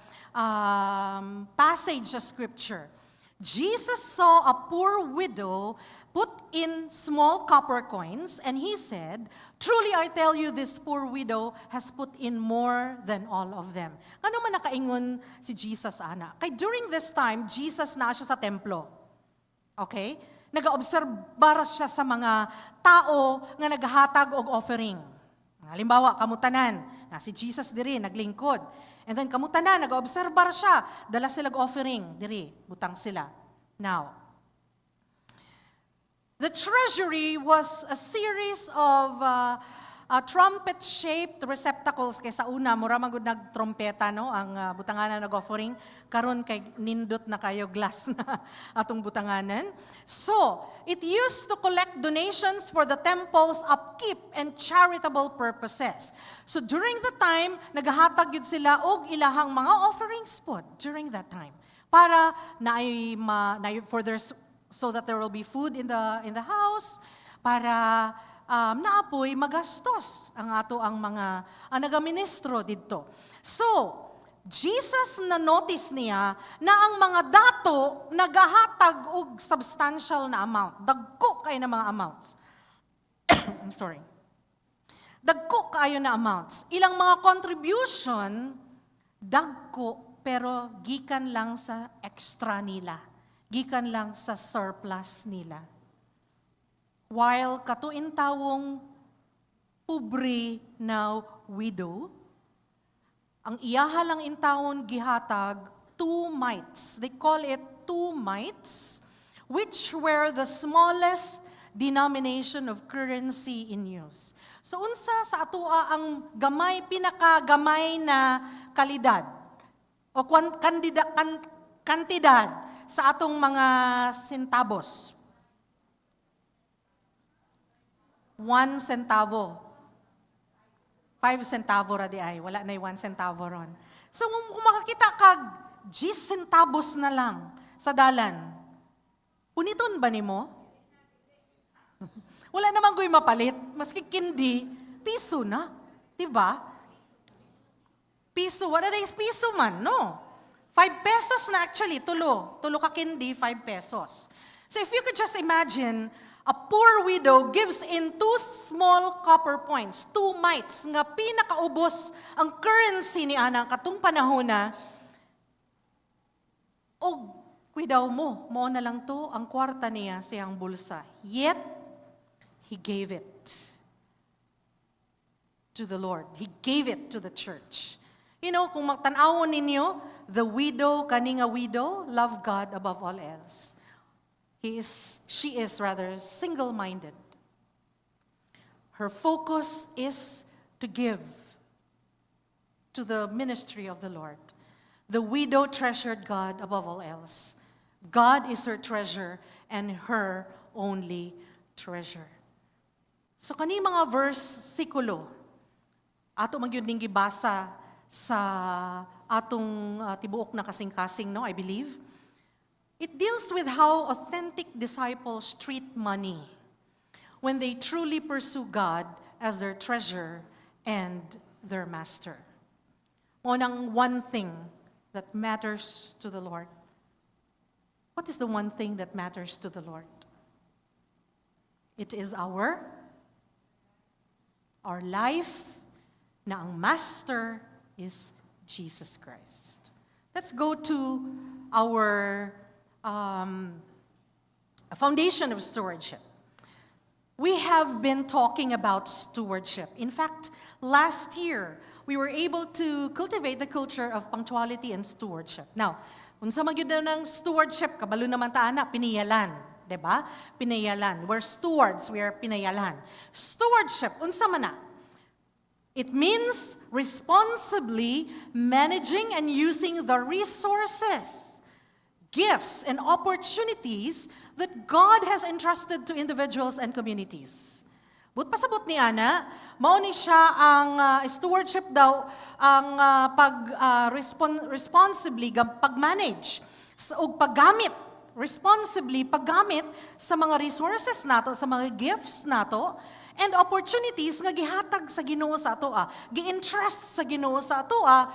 passage of scripture. Jesus saw a poor widow put in small copper coins, and he said, "Truly I tell you, this poor widow has put in more than all of them." Ano man nakaingon si Jesus ana? Kay during this time, Jesus na siya sa templo. Okay? Nag-obserbar siya sa mga tao nga naghatag og offering. Halimbawa, kamutanan, na si Jesus diri naglingkod. And then kamutanan, nag-obserbar siya, dala sila offering diri, butang sila. Now, the treasury was a series of trumpet-shaped receptacles. Kay sa una, mura magud nagtrompeta, no? Ang butanganan nag-offering. Karon kay nindot na kayo glass na atong butanganan. So, it used to collect donations for the temple's upkeep and charitable purposes. So, during the time, naghahatag yun sila og ilahang mga offerings po during that time. Para so that there will be food in the house, para naapoy magastos ang ato ang mga nagaministro didto. So, Jesus na notice niya na ang mga dato nagahatag og substantial na amount. Dagko kayo na mga amounts. I'm sorry. Dagko kayo na amounts. Ilang mga contribution, dagko, pero gikan lang sa extra nila. Gikan lang sa surplus nila. While katuintawong pobre na widow, ang iyaha lang intawon gihatag 2 mites. They call it 2 mites, which were the smallest denomination of currency in use. So unsa sa atoa ang pinakagamay na kalidad o kantidad sa atong mga centavos? 1 centavo. 5 centavo ra di ay. Wala na 1 centavo ron. So, kung makakita kag 10 centavos na lang sa dalan, puniton ba nimo? Wala naman ko'y mapalit. Maski kindi, piso na. Diba? Piso. What is piso man? No. 5 pesos na actually. Tulo ka kindi, 5 pesos. So, if you could just imagine, A poor widow gives in 2 small copper points, 2 mites, nga pinakaubos ang currency ni ana katong panahon na, o kuidaw mo, mao na lang to, ang kwarta niya siyang bulsa. Yet, he gave it to the Lord. He gave it to the church. You know, kung magtanawon ninyo, the widow, kaninga widow, love God above all else. She is rather single-minded. Her focus is to give to the ministry of the Lord. The widow treasured God above all else. God is her treasure and her only treasure. So kani mga versikulo, ato magyud ning gibasa sa atong tibuok na kasing-kasing, no, I believe. It deals with how authentic disciples treat money when they truly pursue God as their treasure and their master. Unang one thing that matters to the Lord. What is the one thing that matters to the Lord? It is our life, na ang master is Jesus Christ. Let's go to our a foundation of stewardship. We have been talking about stewardship. In fact, last year, we were able to cultivate the culture of punctuality and stewardship. Now, unsa magyud ng stewardship, kabalo naman ta ana, pinayalan, 'di ba? Pinayalan. We're stewards, we are pinayalan. Stewardship, unsa man na? It means responsibly managing and using the resources, gifts, and opportunities that God has entrusted to individuals and communities. But pasabot ni ana, mao ni siya ang stewardship daw, ang responsibly pag-manage o paggamit, responsibly paggamit sa mga resources nato, sa mga gifts nato, and opportunities nga gihatag sa Ginoo sa atoa, gi-entrust sa Ginoo sa atoa,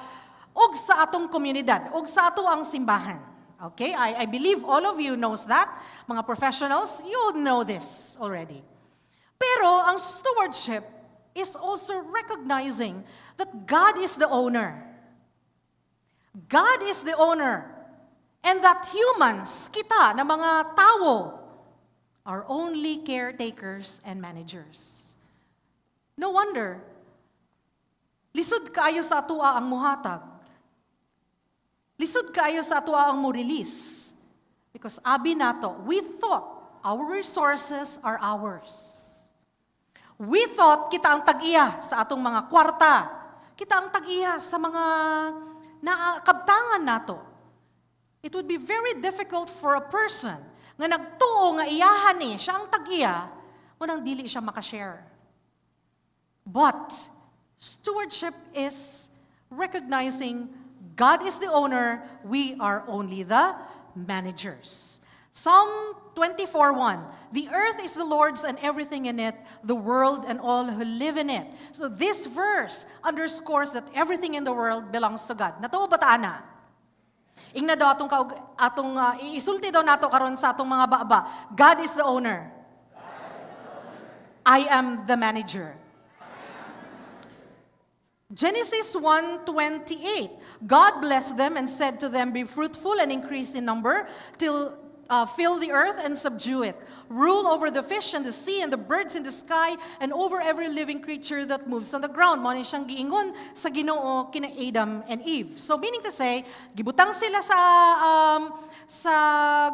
og sa atong komunidad, og sa ato ang simbahan. Okay, I believe all of you knows that. Mga professionals, you know this already. Pero ang stewardship is also recognizing that God is the owner. God is the owner. And that humans, kita, na mga tao, are only caretakers and managers. No wonder, lisod kaayo sa atua ang muhatag. Lisod kaayo sa atua ang mo-release. Because abi nato, we thought our resources are ours. We thought kita ang tag-iya sa atong mga kwarta. Kita ang tag-iya sa mga naakabtangan nato. It would be very difficult for a person nga nagtuo nga iyahan ni siya ang tag-iya, unang dili siya makashare. But stewardship is recognizing God is the owner, we are only the managers. Psalm 24:1, the earth is the Lord's and everything in it, the world and all who live in it. So this verse underscores that everything in the world belongs to God. Natuo ba ta ana? Ingna daw atong isulti daw nato karon sa atong mga baba. God is the owner. I am the manager. Genesis 1:28. God blessed them and said to them, be fruitful and increase in number till fill the earth and subdue it. Rule over the fish and the sea and the birds in the sky and over every living creature that moves on the ground. Mao ni siyang giingon sa Ginoo kina Adam and Eve. So meaning to say, gibutang sila sa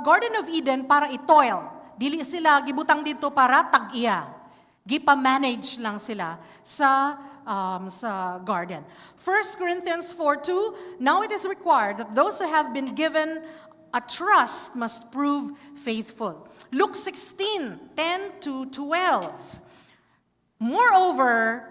Garden of Eden para itoil. Dili sila gibutang dito para tag-iya. Gipa-manage lang sila sa garden. 1 Corinthians 4:2, now it is required that those who have been given a trust must prove faithful. Luke 16:10-12. Moreover,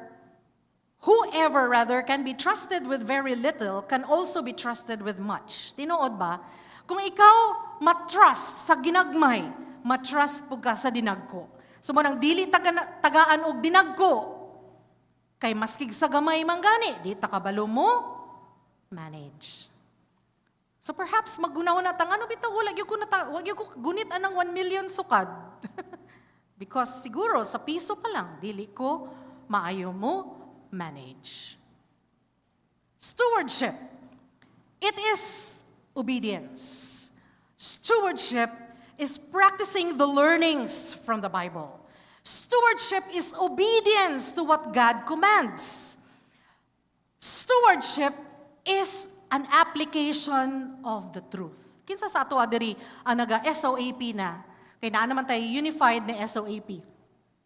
whoever rather can be trusted with very little can also be trusted with much. Tinuod ba? Kung ikaw matrust sa ginagmay, matrust po ka sa dinagko. So mo nang dili tagaan og dinagko, kay maskig sa gamay manggani, di takabalo mo manage. So perhaps magunaw na tang ano bitaw wala gyud ko gunit anang 1 million sukad. Because siguro sa piso pa lang, dili ko maayo mo manage. Stewardship. It is obedience. Stewardship is practicing the learnings from the Bible. Stewardship is obedience to what God commands. Stewardship is an application of the truth. Kinsa sa ato adiri ang naga SOAP na. Kaya na naman tayo unified na SOAP.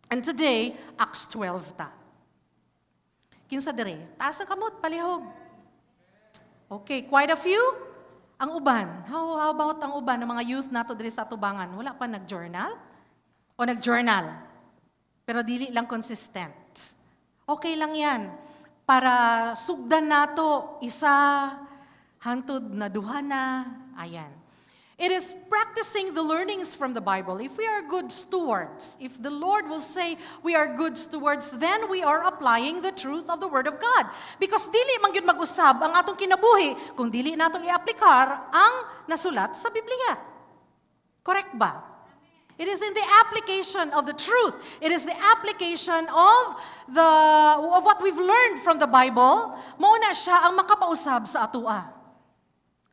And today, Acts 12 ta. Kinsa diri? Taas ang kamot, palihog. Okay, quite a few. Ang uban. How about ang uban ng mga youth nato diri sa atubangan? Wala pa nag-journal? O nag-journal? Pero dili lang consistent. Okay lang yan. Para sugdan nato, isa, hantod na duha na, ayan. It is practicing the learnings from the Bible. If we are good stewards, if the Lord will say we are good stewards, then we are applying the truth of the Word of God. Because dili man gyud mag-usab ang atong kinabuhi kung dili natong i-aplikar ang nasulat sa Biblia. Correct ba? It is in the application of the truth. It is the application of what we've learned from the Bible. Mao na siya ang makapausab sa atua.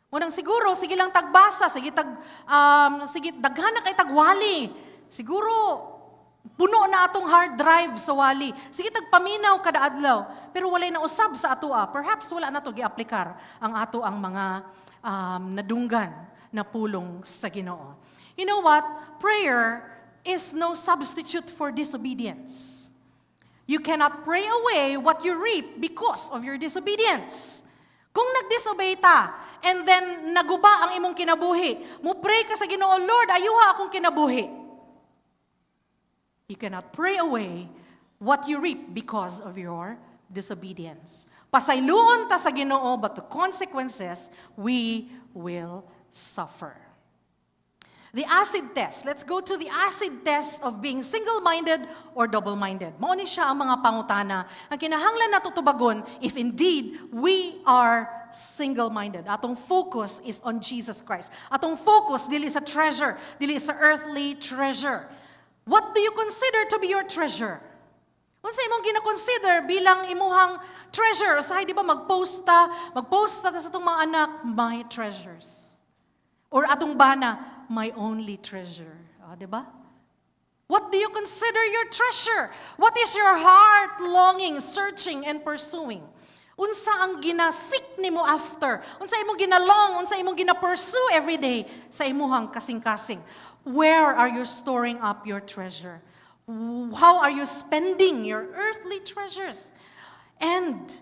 Unang siguro, sige lang tagbasa, sige daghan na kay tagwali. Siguro, puno na atong hard drive sa wali. Sige tagpaminaw kada adlaw. Pero walay na usab sa atua. Perhaps wala na to gi-aplikar ang ato ang mga nadunggan na pulong sa Ginoo. You know what? Prayer is no substitute for disobedience. You cannot pray away what you reap because of your disobedience. Kung nag-disobey ta, and then naguba ang imong kinabuhi, mo pray ka sa Ginoo, Lord, ayuha akong kinabuhi. You cannot pray away what you reap because of your disobedience. Pasayloon ta sa Ginoo, but the consequences we will suffer. The acid test. Let's go to the acid test of being single-minded or double-minded. Mao ni siya ang mga pangutana ang kinahanglan nato tubagon if indeed we are single-minded. Atong focus is on Jesus Christ. Atong focus dili sa treasure, dili sa earthly treasure. What do you consider to be your treasure? Unsa imong gina-consider bilang imuhang treasure? Usahay di ba magpost ta sa atong mga anak, my treasures. Or atong bana, my only treasure. Di ba? What do you consider your treasure? What is your heart longing, searching, and pursuing? Unsa ang ginasik nimo after? Unsa imong ginalong? Unsa imong gina-pursue every day sa imuhang kasing-kasing? Where are you storing up your treasure? How are you spending your earthly treasures? And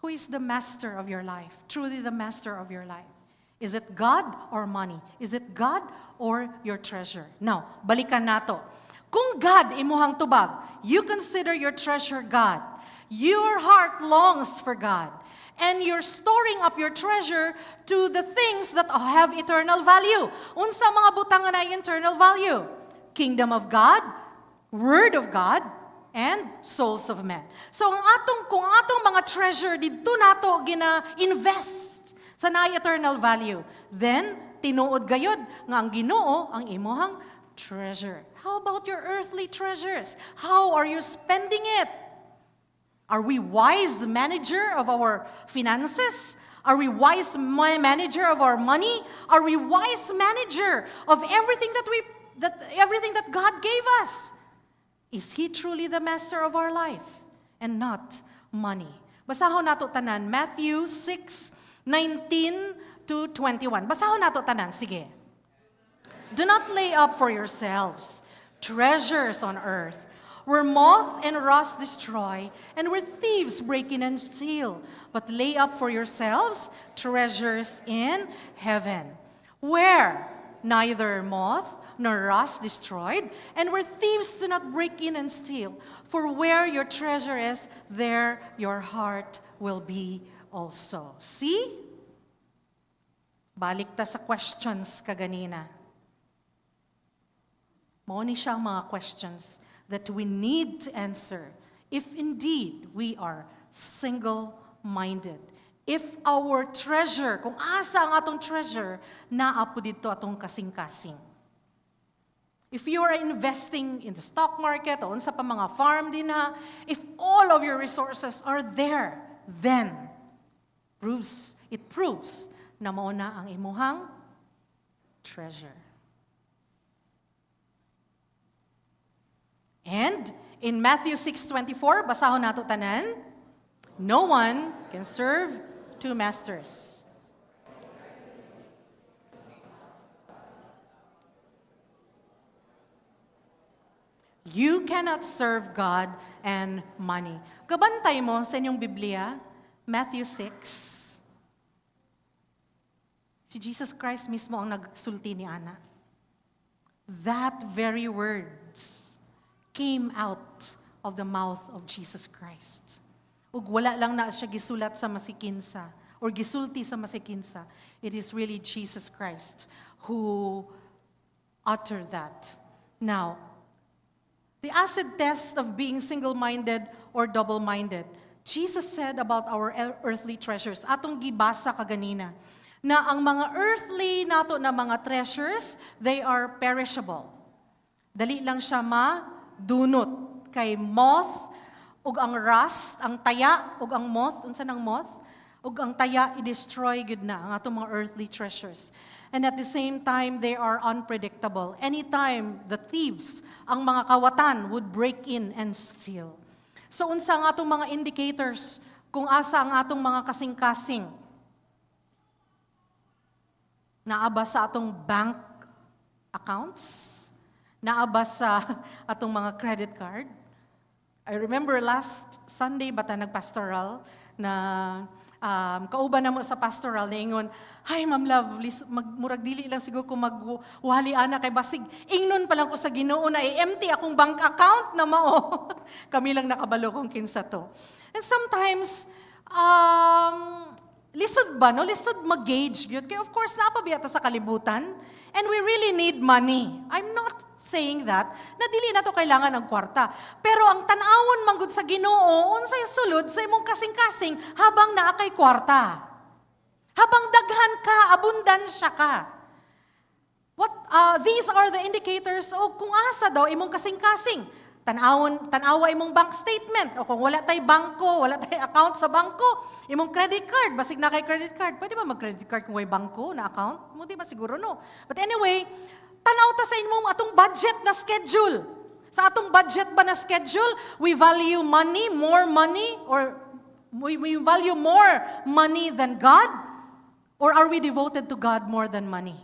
who is the master of your life? Truly the master of your life. Is it God or money? Is it God or your treasure? Now, balikan nato. Kung God imuhang tubag, you consider your treasure God. Your heart longs for God. And you're storing up your treasure to the things that have eternal value. Unsa mga butangan ay eternal value? Kingdom of God, Word of God, and souls of men. So kung atong mga treasure didto nato gina-invest sa naay eternal value, then tinuod gayud nga ang Ginoo ang imuhang treasure. How about your earthly treasures? How are you spending it? Are we wise manager of our finances? Are we wise manager of our money? Are we wise manager of everything that God gave us? Is He truly the master of our life and not money? Basahon nato tanan Matthew 6:19 to 21. Basahon nato tanan, sige. Do not lay up for yourselves treasures on earth, where moth and rust destroy, and where thieves break in and steal. But lay up for yourselves treasures in heaven, where neither moth nor rust destroyed, and where thieves do not break in and steal. For where your treasure is, there your heart will be also. See? Balik ta sa questions kaganina. Mao ni siya ang mga questions that we need to answer if indeed we are single-minded. If our treasure, kung asa ang atong treasure, naapo dito atong kasing-kasing. if you are investing in the stock market o unsa pa mga farm din ha, if all of your resources are there, then it proves na mao na ang imuhang treasure. And in Matthew 6:24, basahon nato tanan, no one can serve two masters. You cannot serve God and money. Kabantay mo sa inyong Biblia, Matthew 6. Si Jesus Christ mismo ang nagsulti ni Ana. That very words came out of the mouth of Jesus Christ. Ug wala lang na siya gisulat sa masikinsa or gisulti sa masikinsa. It is really Jesus Christ who uttered that. Now, the acid test of being single-minded or double-minded. Jesus said about our earthly treasures, atong gibasa kaganina, na ang mga earthly nato na mga treasures, they are perishable. Dali lang siya madunot kay moth ug ang rust, ang taya ug ang moth, unsa nang moth? Ug ang taya i-destroy gud na ang atong mga earthly treasures. And at the same time, they are unpredictable. Anytime the thieves, ang mga kawatan, would break in and steal. So unsa ang atong mga indicators kung asa ang atong mga kasing-kasing? Naaba sa atong bank accounts? Naaba sa atong mga credit card? I remember last Sunday bata nagpastoral na kauban na mo sa pastoral na ingon, "Hi Ma'am Love, murag dili lang siguro ko magwali ana kay basig ingnon pa lang ko sa Ginoo na i-empty akong bank account na mao." Kami lang nakabalo kung kinsa to. And sometimes lisod ba, no? Lisod mag-gauge yun. Kaya of course, napabiyata sa kalibutan. And we really need money. I'm not saying that, na dili na to kailangan ng kwarta. Pero ang tanawon manggod sa Ginoo, unsay sulod sa imong kasing-kasing habang naa kay kwarta. Habang daghan ka, abundansya ka. These are the indicators o kung asa daw imong kasing-kasing. Tanawa imong bank statement. O kung wala tay bangko, wala tay account sa bangko, imong credit card, basig na kay credit card. Pwede ba mag-credit card kung may bangko na account? Mo di ba siguro no. But anyway, tanaw ta sa imong atong budget na schedule. Sa atong budget ba na schedule, we value money, more money, or we value more money than God? Or are we devoted to God more than money?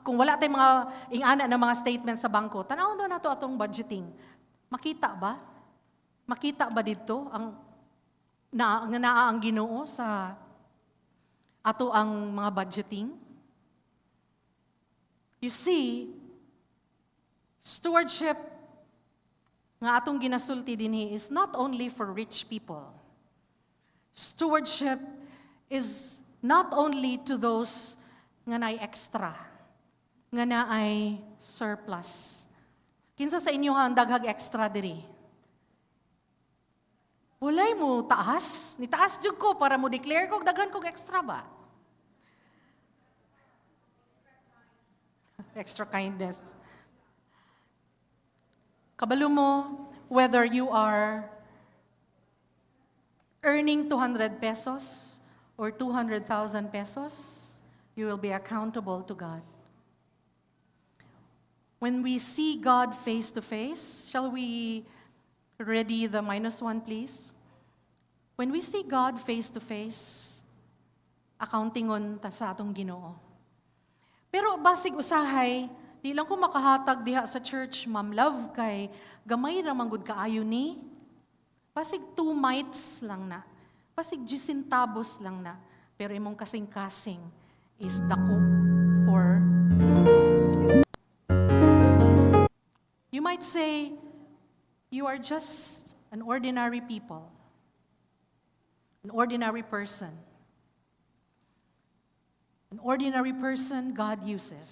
Kung wala tayong mga ingana na mga statements sa bangko, tanaw daw nato atong budgeting. Makita ba? Makita ba dito ang naa ang Ginoo sa ato ang mga budgeting? You see, stewardship nga atong ginasulti dinhi is not only for rich people. Stewardship is not only to those nga naay extra, nga naay surplus. Kinsa sa inyo ang daghag extra diri? Walay mo taas? Ni taas jud ko para mo declare kog daghan kog extra ba? Extra kindness. Kabalo mo, whether you are earning 200 pesos or 200,000 pesos, you will be accountable to God. When we see God face to face, shall we ready the -1, please? When we see God face to face, accountingon ta sa atong Ginoo. Pero basig usahay, di lang ko makahatag diha sa church, Ma'am Love, kay gamay ra manggod kaayo ni. Basig 2 mites lang na. Basig 10 centavos lang na. Pero imong kasing-kasing is dako for. You might say, you are just an ordinary people, an ordinary person. An ordinary person God uses.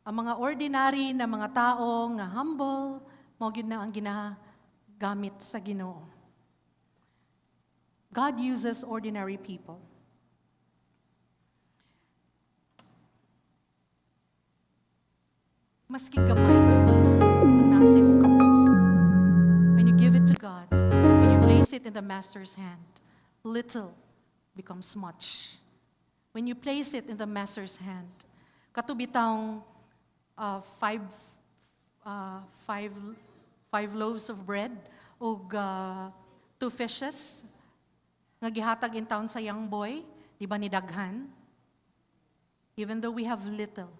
Ang mga ordinary na mga tao nga humble, mao gyud na ang ginagamit sa Ginoo. God uses ordinary people. maski gamay ang nasa imong kamot. When you give it to God, when you place it in the Master's hand, little becomes much. When you place it in the Master's hand, katubitang five loaves of bread o 2 fishes nga gihatag in town sa young boy, di ba ni daghan? Even though we have little,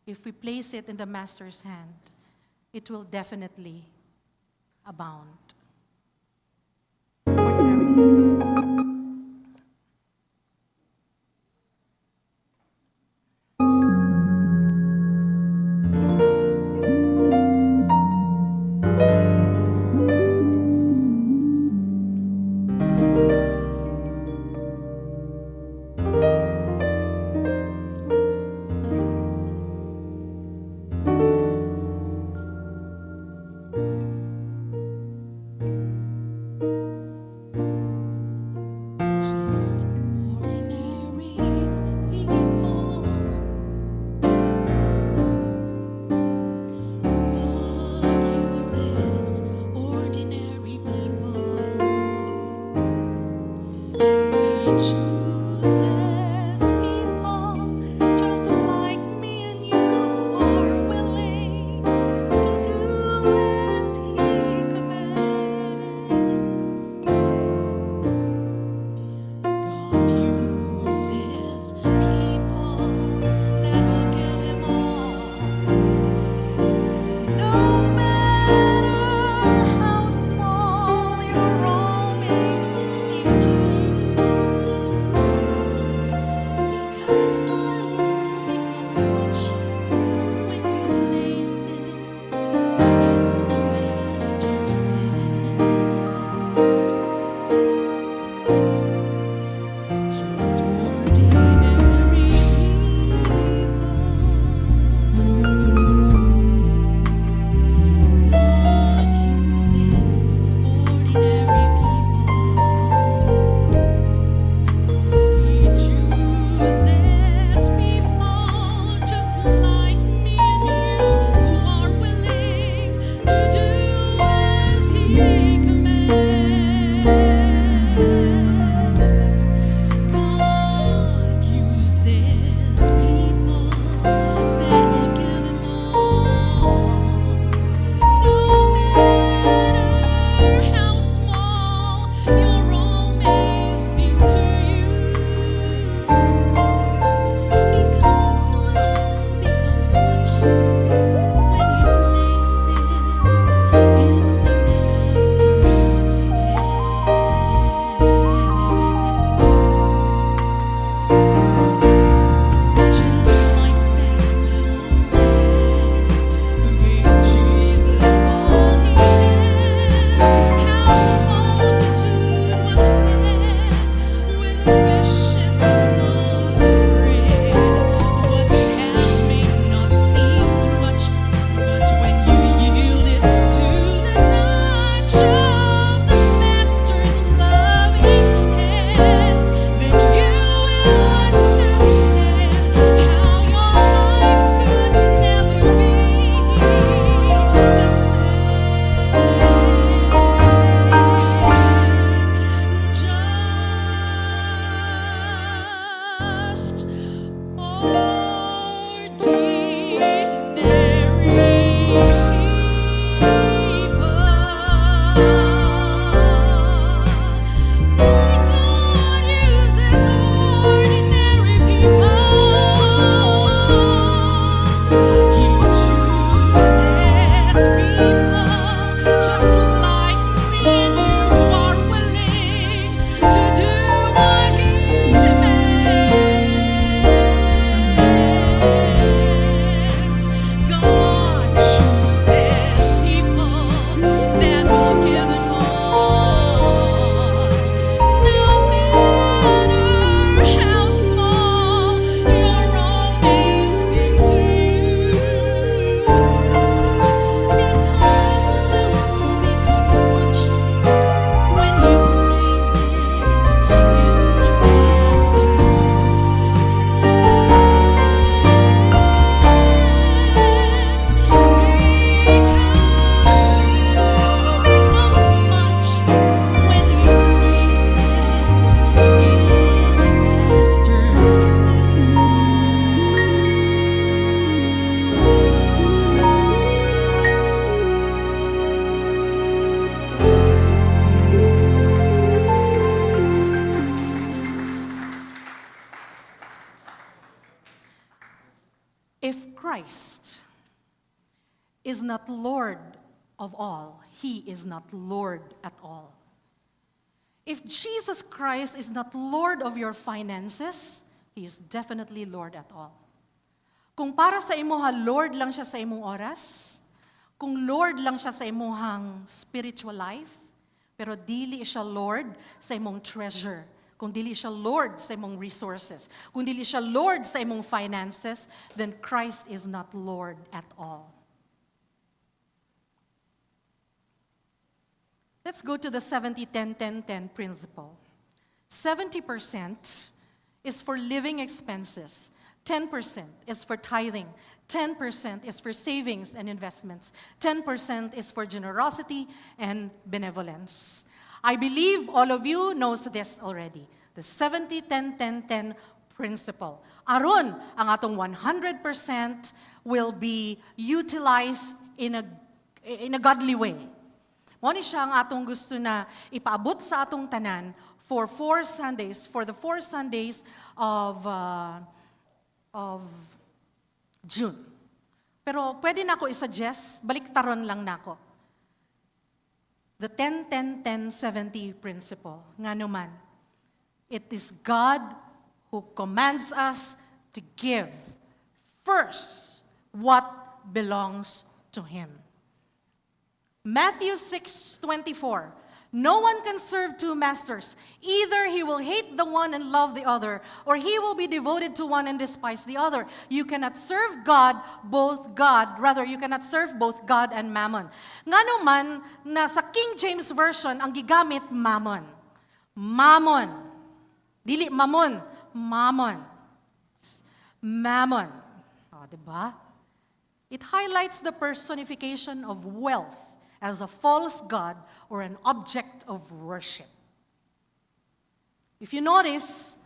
if we place it in the Master's hand, it will definitely abound. Just ordinary people. God uses ordinary people. He chooses people just like me and you who are willing to do as He commands. God uses people that will give Him all. No matter how small your role may seem to you, because little becomes much when you place it in the Master's hand. Just ordinary people. God uses ordinary people. Christ is not Lord of all, He is not Lord at all. If Jesus Christ is not Lord of your finances, He is definitely Lord at all. Kung para sa imuha, Lord lang siya sa imong oras, kung Lord lang siya sa imuhang spiritual life, pero dili siya Lord sa imong treasure, kung dili siya Lord sa imong resources, kung dili siya Lord sa imong finances, then Christ is not Lord at all. Let's go to the 70-10-10-10 principle. 70% is for living expenses. 10% is for tithing. 10% is for savings and investments. 10% is for generosity and benevolence. I believe all of you knows this already. The 70-10-10-10 principle. Aron, ang atong 100% will be utilized in a godly way. Mo ni siya ang atong gusto na ipaabot sa atong tanan for 4 Sundays, for the 4 Sundays of June. Pero pwede na ako i-suggest, baliktaron lang na ako. The 10-10-10-70 principle. Nga naman, it is God who commands us to give first what belongs to Him. Matthew 6:24. No one can serve two masters. Either he will hate the one and love the other, or he will be devoted to one and despise the other. You cannot serve you cannot serve both God and mammon. Nga naman, na sa King James Version, ang gigamit mammon. Mammon. Dili mammon. Mammon. Mammon. O, diba? It highlights the personification of wealth as a false god or an object of worship. If you notice,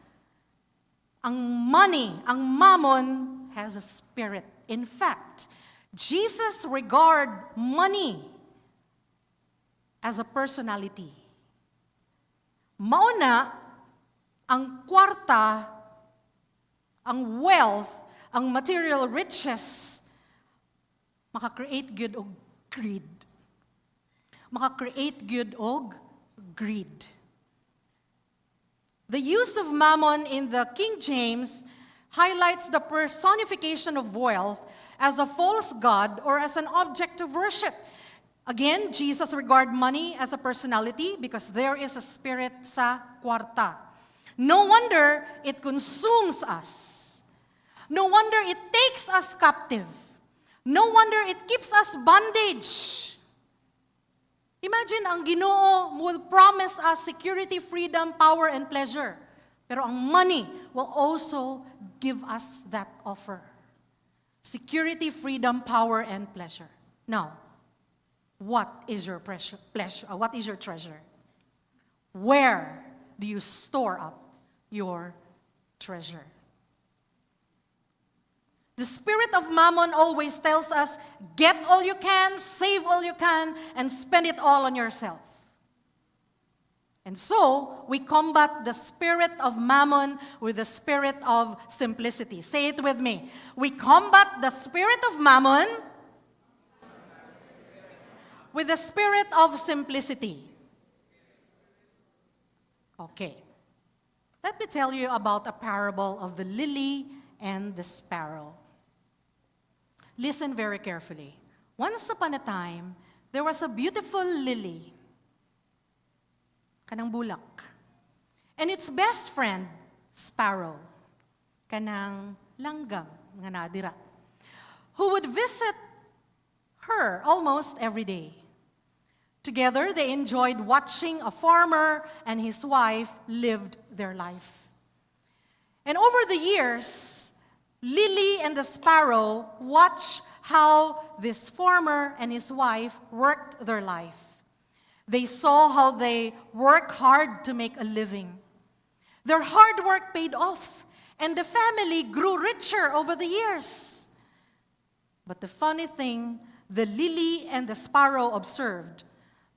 ang money, ang mammon, has a spirit. In fact, Jesus regarded money as a personality. Mauna, ang kwarta, ang wealth, ang material riches, maka-create good og greed. Maka-create good og greed. The use of mammon in the King James highlights the personification of wealth as a false god or as an object of worship. Again, Jesus regarded money as a personality because there is a spirit sa kwarta. No wonder it consumes us. No wonder it takes us captive. No wonder it keeps us bondage. Imagine, ang Ginoo will promise us security, freedom, power, and pleasure. Pero ang money will also give us that offer. Security, freedom, power, and pleasure. Now, what is your pleasure? What is your treasure? Where do you store up your treasure? The spirit of mammon always tells us, get all you can, save all you can, and spend it all on yourself. And so, we combat the spirit of mammon with the spirit of simplicity. Say it with me. We combat the spirit of mammon with the spirit of simplicity. Okay. Let me tell you about a parable of the lily and the sparrow. Listen very carefully. Once upon a time, there was a beautiful lily, kanang bulak, and its best friend, sparrow, kanang langgang, nga nadira, who would visit her almost every day. Together, they enjoyed watching a farmer and his wife lived their life. And over the years, Lily and the sparrow watched how this farmer and his wife worked their life. They saw how they work hard to make a living. Their hard work paid off, and the family grew richer over the years. But the funny thing, the lily and the sparrow observed,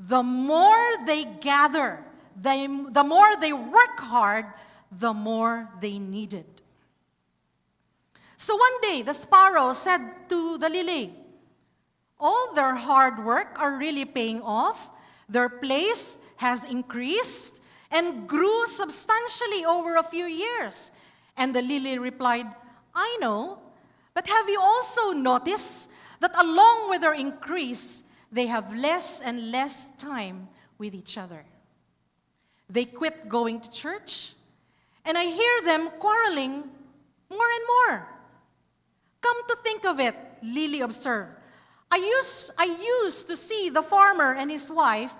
the more they gather, the more they work hard, the more they needed. So one day, the sparrow said to the lily, all their hard work are really paying off. Their place has increased and grew substantially over a few years. And the lily replied, I know, but have you also noticed that along with their increase, they have less and less time with each other? They quit going to church, and I hear them quarreling more and more. Come to think of it, Lily observed, I used to see the farmer and his wife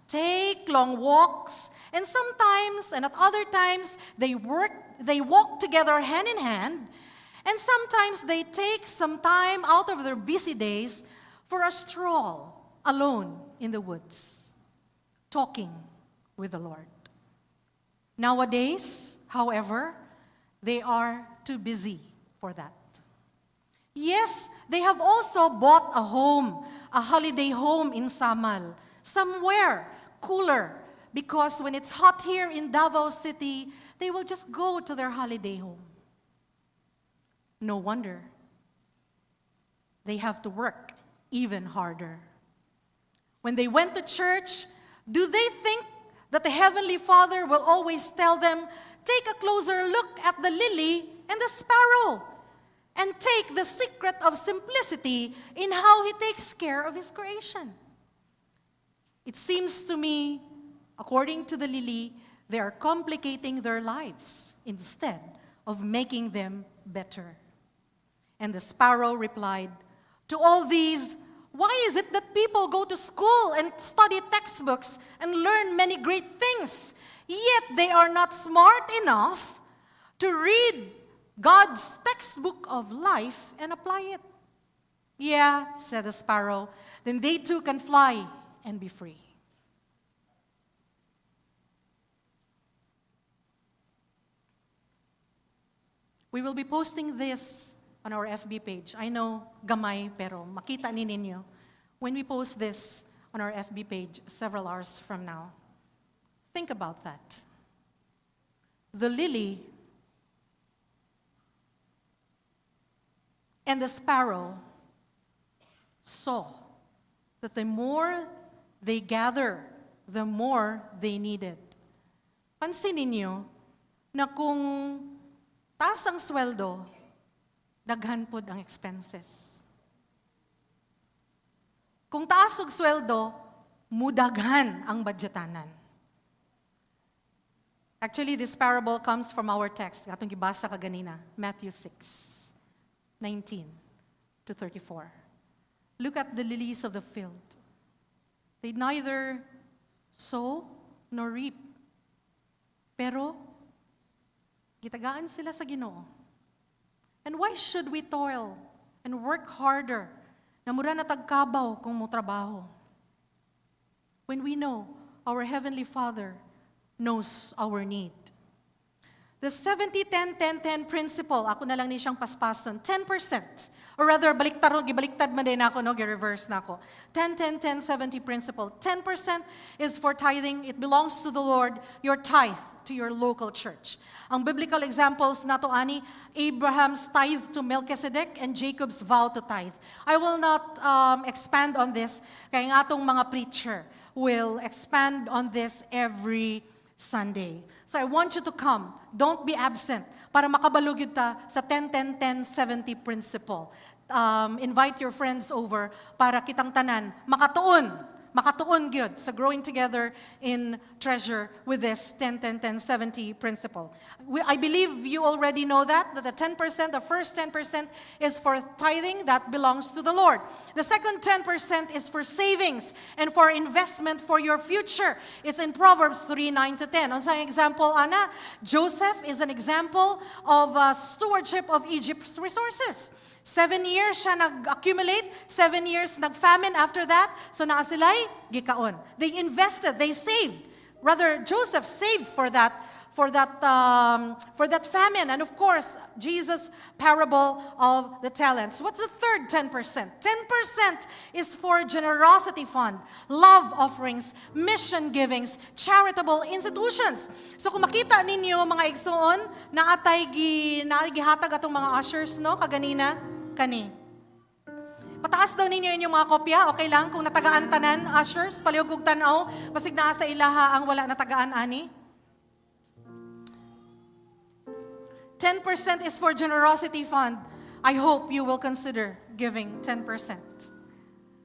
take long walks, and sometimes and at other times they walk together hand in hand, and sometimes they take some time out of their busy days for a stroll alone in the woods, talking with the Lord. Nowadays, however, they are too busy for that. Yes, they have also bought a home, a holiday home in Samal, somewhere cooler, because when it's hot here in Davao City, they will just go to their holiday home. No wonder they have to work even harder. When they went to church, do they think that the Heavenly Father will always tell them, take a closer look at the lily and the sparrow, and take the secret of simplicity in how He takes care of His creation? It seems to me, according to the lily, they are complicating their lives instead of making them better. And the sparrow replied, to all these, why is it that people go to school and study textbooks and learn many great things, yet they are not smart enough to read God's textbook of life and apply it? Yeah, said the sparrow, then they too can fly and be free. We will be posting this on our FB page. I know, gamay, pero makita ni ninyo when we post this on our FB page several hours from now. Think about that. The lily and the sparrow saw that the more they gather, the more they needed. Pansinin niyo na kung taas ang sweldo, daghan pod ang expenses. Kung taas og sweldo, mudaghan ang budgetanan. Actually, this parable comes from our text, atong gibasa kaganina, Matthew 6:19 to 34. Look at the lilies of the field. They neither sow nor reap. Pero, gitagaan sila sa Ginoo. And why should we toil and work harder na mura na tagkabaw kung mo trabaho? When we know our Heavenly Father knows our need. The 70-10-10-10 principle, ako na lang ni siyang paspason, 10%. Or rather, gibaliktad man din ako, no? Gi-reverse na ako. 10-10-10-70 principle. 10% is for tithing. It belongs to the Lord, your tithe to your local church. Ang biblical examples nato ani, Abraham's tithe to Melchizedek and Jacob's vow to tithe. I will not expand on this, kaya nga atong mga preacher will expand on this every Sunday. So I want you to come. Don't be absent para makabalog yun ta sa 10-10-10-70 principle. Invite your friends over para kitang tanan makatuon gyud sa growing together in treasure with this 10-10-10-70 principle. I believe you already know that the 10%, the first 10% is for tithing, that belongs to the Lord. The second 10% is for savings and for investment for your future. It's in Proverbs 3:9-10. On sa example, Ana, Joseph is an example of stewardship of Egypt's resources. 7 years siya nag-accumulate, 7 years nag-famine after that, so naa sila'y gikaon. They invested, they saved. Rather, Joseph saved for that famine. And of course, Jesus' parable of the talents. What's the third 10%? 10% is for generosity fund, love offerings, mission givings, charitable institutions. So kung makita ninyo mga igsoon, naatay gihatag atong mga ushers, no? Kaganina, kani. Pataas daw ninyo inyong mga kopya, okay lang? Kung natagaan tanan, ushers, palihog kog tanaw, basig naa sa ilaha ang wala natagaan ani. 10% is for generosity fund. I hope you will consider giving 10%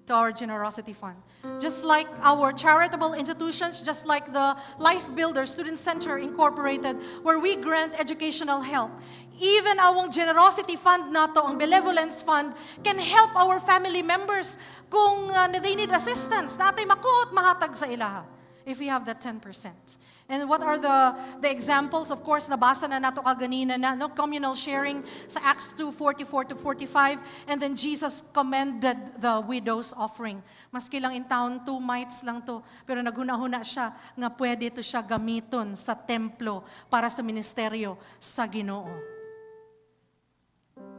to our generosity fund. Just like our charitable institutions, just like the Life Builder Student Center Incorporated, where we grant educational help. Even our generosity fund nato, ang benevolence fund, can help our family members kung they need assistance. Natay makuot mahatag sa ilaha if we have that 10%. And what are the examples? Of course, nabasa na nato kaganina na, no? Communal sharing sa Acts 2:44-45. And then Jesus commended the widow's offering. Maski lang in town, 2 mites lang to. Pero naghuna-huna siya nga pwede to siya gamiton sa templo para sa ministeryo sa Ginoo.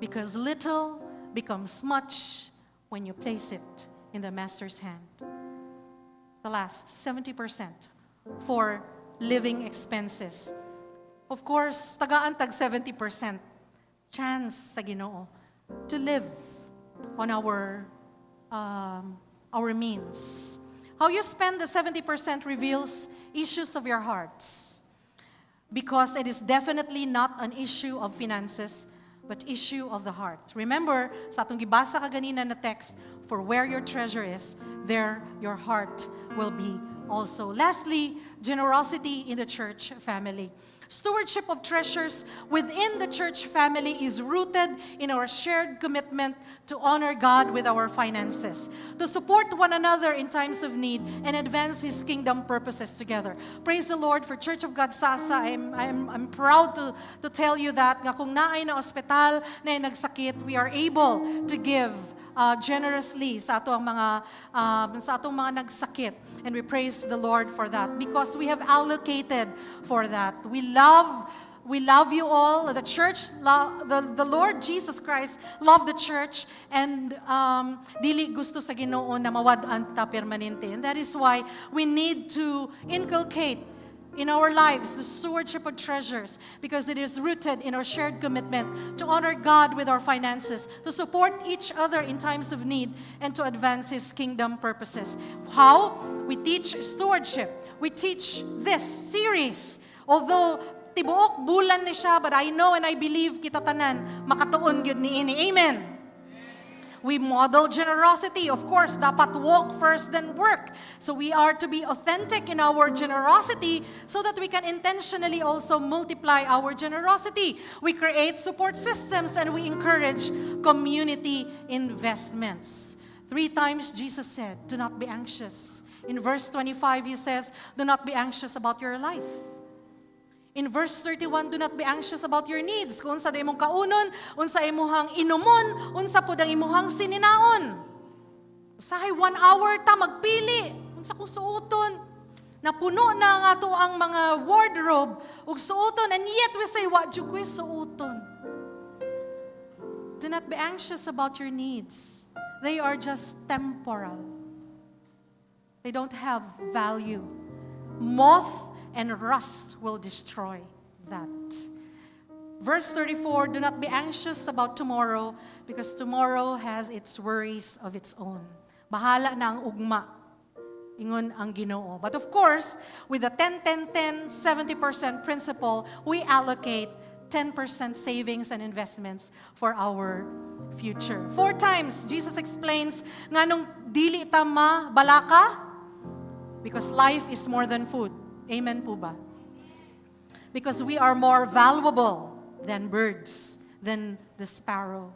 Because little becomes much when you place it in the Master's hand. The last, 70% for living expenses. Of course, tagaan tag 70% chance sa Ginoo to live on our means. How you spend the 70% reveals issues of your hearts, because it is definitely not an issue of finances, but issue of the heart. Remember, sa atong gibasa kaganina na text, for where your treasure is, there your heart will be also. Lastly, generosity in the church family. Stewardship of treasures within the church family is rooted in our shared commitment to honor God with our finances, to support one another in times of need, and advance His kingdom purposes together. Praise the Lord for Church of God Sasa. I'm proud to tell you that nga kung naay na ospital na nagsakit, we are able to give generously sa atong mga nagsakit, and we praise the Lord for that because we have allocated for that. We love you all. The church, the Lord Jesus Christ loved the church, and dili gusto sa Ginoo na mawad-an ta permanente. And that is why we need to inculcate in our lives the stewardship of treasures, because it is rooted in our shared commitment to honor God with our finances, to support each other in times of need, and to advance His kingdom purposes. How? We teach stewardship. We teach this series. Although tibuok bulan ni siya, but I know and I believe kita tanan makatuon gyud niini. Amen. We model generosity. Of course, dapat walk first then work. So we are to be authentic in our generosity so that we can intentionally also multiply our generosity. We create support systems and we encourage community investments. 3 times Jesus said, do not be anxious. In verse 25, He says, do not be anxious about your life. In verse 31, do not be anxious about your needs. Kung unsa imong kaunon, unsa imuhang inumon, unsa pud ang imuhang sininaon. Usahay 1 hour ta magpili, unsa kung suoton. Napuno na nga to ang mga wardrobe ug suoton, and yet we say, wa jud ko'y suoton. Do not be anxious about your needs. They are just temporal. They don't have value. Moth and rust will destroy that. Verse 34, do not be anxious about tomorrow, because tomorrow has its worries of its own. Bahala na ang ugma, ingon ang Ginoo. But of course, with the 10-10-10, 70% principle, we allocate 10% savings and investments for our future. 4 times, Jesus explains, nganong dili ta balaka, because life is more than food. Amen po ba? Because we are more valuable than birds, than the sparrow.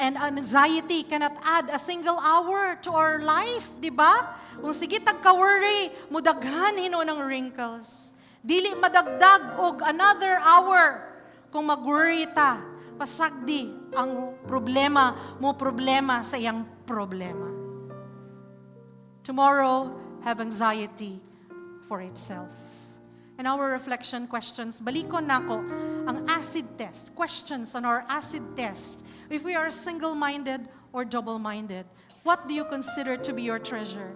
And anxiety cannot add a single hour to our life, di ba? Kung sige tagka-worry, mudaghan hino ng wrinkles. Dili madagdag og another hour kung mag-worry ta. Pasagdi ang problema sa iyang problema. Tomorrow, have anxiety for itself. And our reflection questions, balikon nako ang acid test. Questions on our acid test. If we are single-minded or double-minded, what do you consider to be your treasure?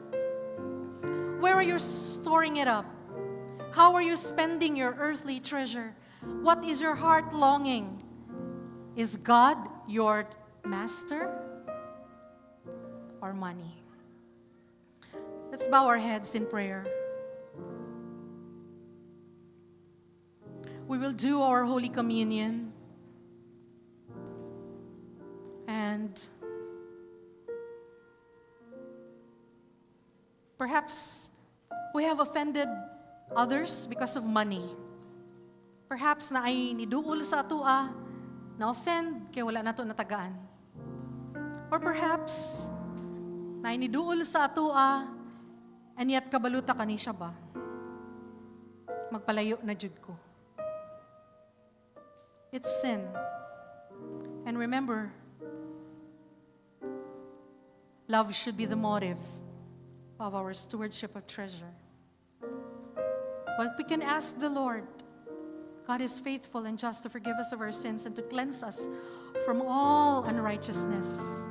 Where are you storing it up? How are you spending your earthly treasure? What is your heart longing? Is God your master or money? Let's bow our heads in prayer. We will do our Holy Communion. And perhaps we have offended others because of money. Perhaps na ay niduol sa atua, na-offend, kaya wala na ito natagaan. Or perhaps, na ay niduol sa atua, and yet kabaluta ka ni siya ba? Magpalayo na jud ko. It's sin. And remember, love should be the motive of our stewardship of treasure. But we can ask the Lord. God is faithful and just to forgive us of our sins and to cleanse us from all unrighteousness.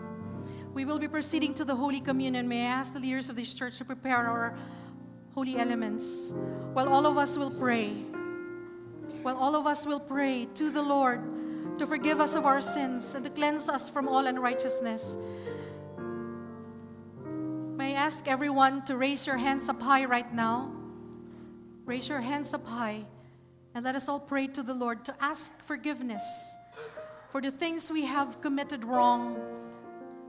We will be proceeding to the Holy Communion. May I ask the leaders of this church to prepare our holy elements while all of us will pray. While all of us will pray to the Lord to forgive us of our sins and to cleanse us from all unrighteousness. May I ask everyone to raise your hands up high right now. Raise your hands up high and let us all pray to the Lord to ask forgiveness for the things we have committed wrong.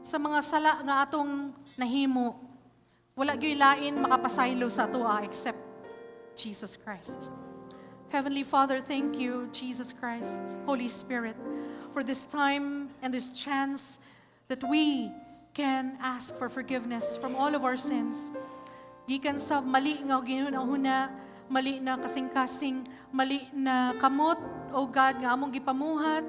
Sa mga sala nga atong nahimo, wala gyud lain makapasaylo sa atoa except Jesus Christ. Heavenly Father, thank you, Jesus Christ, Holy Spirit, for this time and this chance that we can ask for forgiveness from all of our sins. Gikan sa mali nga ginahuna, mali na kasing-kasing, mali na kamot, O God, nga among gipamuhat,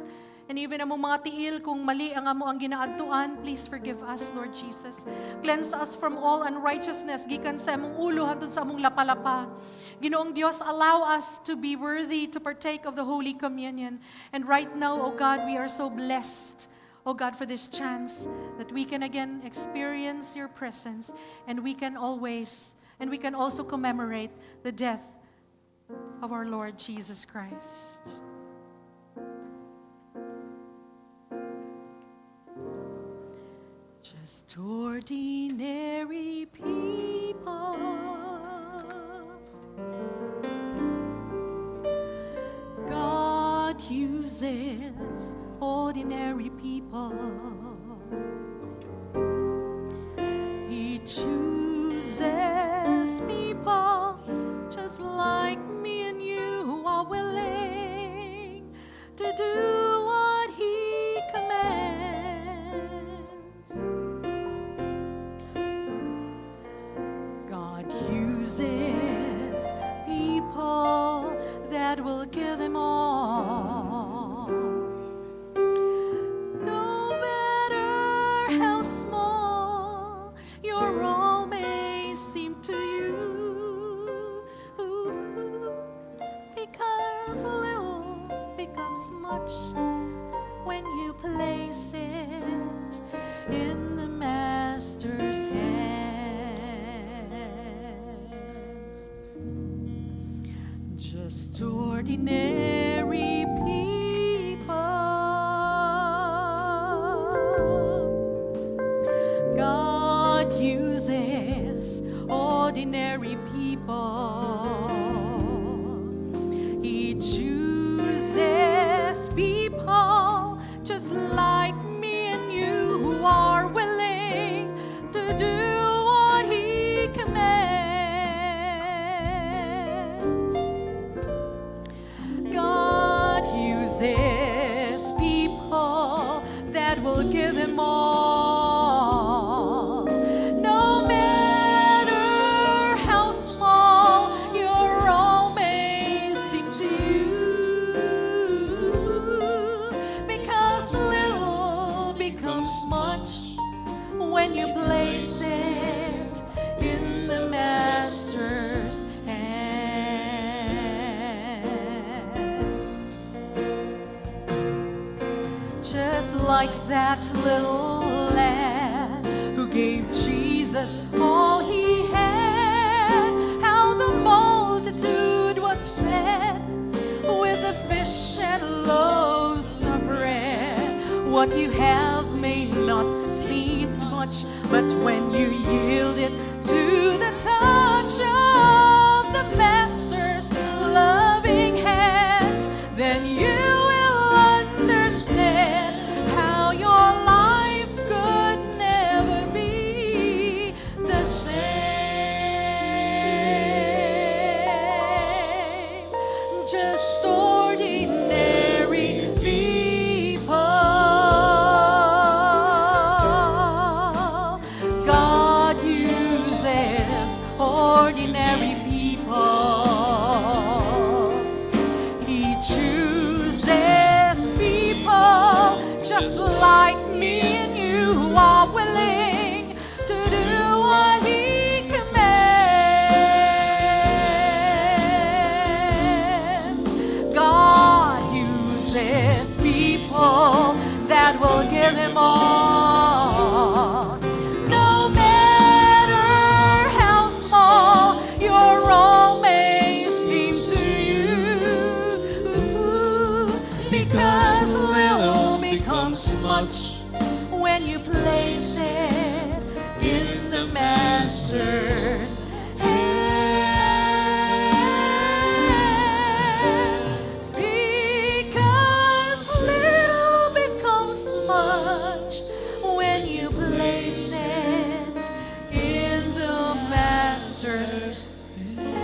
and even among mga tiil, kung mali ang amo ang ginaadtuan, please forgive us, Lord Jesus. Cleanse us from all unrighteousness, gikan sa among ulo, hantod sa among lapalapa. Ginoong Dios, allow us to be worthy to partake of the Holy Communion. And right now, O God, we are so blessed, O God, for this chance that we can again experience your presence, and we can also commemorate the death of our Lord Jesus Christ. Just ordinary people, God uses ordinary people. He chooses people just like me and you who are willing to do what He commands. God uses people that will give Him all. No matter how small your role may seem to you, because little becomes much when you place it in the Master's hands. Just ordinary people, God uses ordinary people. He chooses people just like me and you who are willing to do what He commands. God like that little lad who gave Jesus all he had. How the multitude was fed with the fish and loaves of bread. What you have may not seem much, but when you yield it to the touch of the Master's loving hand, then you will understand how your life could never be the same. Just ordinary people. God uses ordinary people. He chooses people just like me and you who are willing to do what He commands. God uses people that will give Him all. No matter how small your role may seem to you, because little becomes much when you place it in the Master's hand. Because little becomes much when you place it in the Master's hands.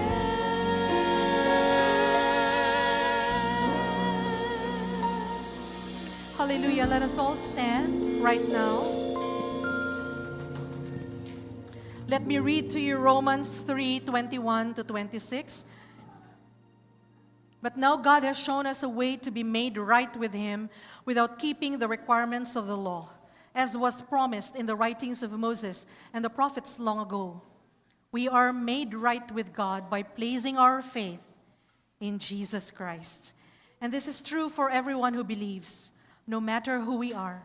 Hallelujah. Let us all stand right now. Let me read to you Romans 3:21 to 26. But now God has shown us a way to be made right with Him without keeping the requirements of the law, as was promised in the writings of Moses and the prophets long ago. We are made right with God by placing our faith in Jesus Christ. And this is true for everyone who believes, no matter who we are.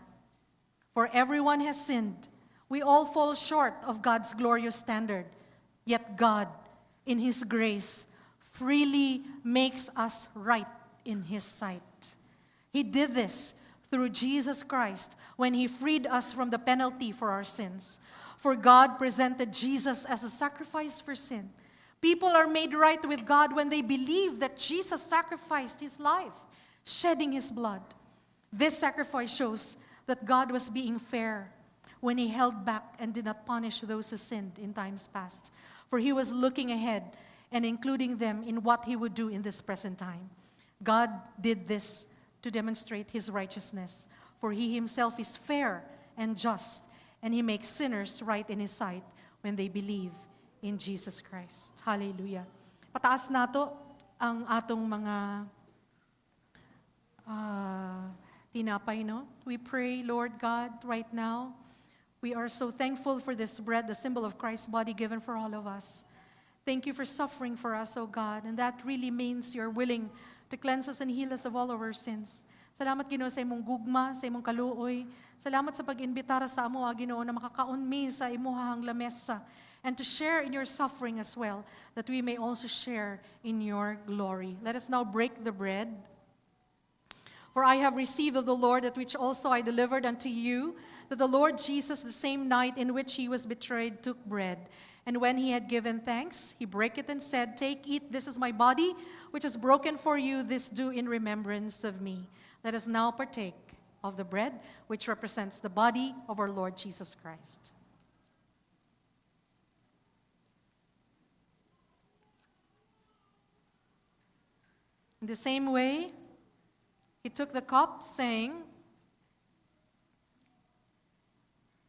For everyone has sinned. We all fall short of God's glorious standard. Yet God, in His grace, freely makes us right in His sight. He did this through Jesus Christ when He freed us from the penalty for our sins. For God presented Jesus as a sacrifice for sin. People are made right with God when they believe that Jesus sacrificed His life, shedding His blood. This sacrifice shows that God was being fair when He held back and did not punish those who sinned in times past. For He was looking ahead and including them in what He would do in this present time. God did this to demonstrate His righteousness, for He Himself is fair and just, and He makes sinners right in His sight when they believe in Jesus Christ. Hallelujah. Pataas nato ang atong mga tinapay, no? We pray, Lord God, right now. We are so thankful for this bread, the symbol of Christ's body given for all of us. Thank you for suffering for us, O God. And that really means you're willing to cleanse us and heal us of all of our sins. Salamat, Ginoo, sa imong gugma, sa imong kaluoy. Salamat sa pag-inbitar sa amo, Ginoo, na makakaunmi sa imuhang lamesa and to share in your suffering as well, that we may also share in your glory. Let us now break the bread. For I have received of the Lord that which also I delivered unto you, that the Lord Jesus, the same night in which He was betrayed, took bread. And when He had given thanks, He brake it and said, Take, eat, this is my body, which is broken for you. This do in remembrance of me. Let us now partake of the bread, which represents the body of our Lord Jesus Christ. In the same way, He took the cup, saying,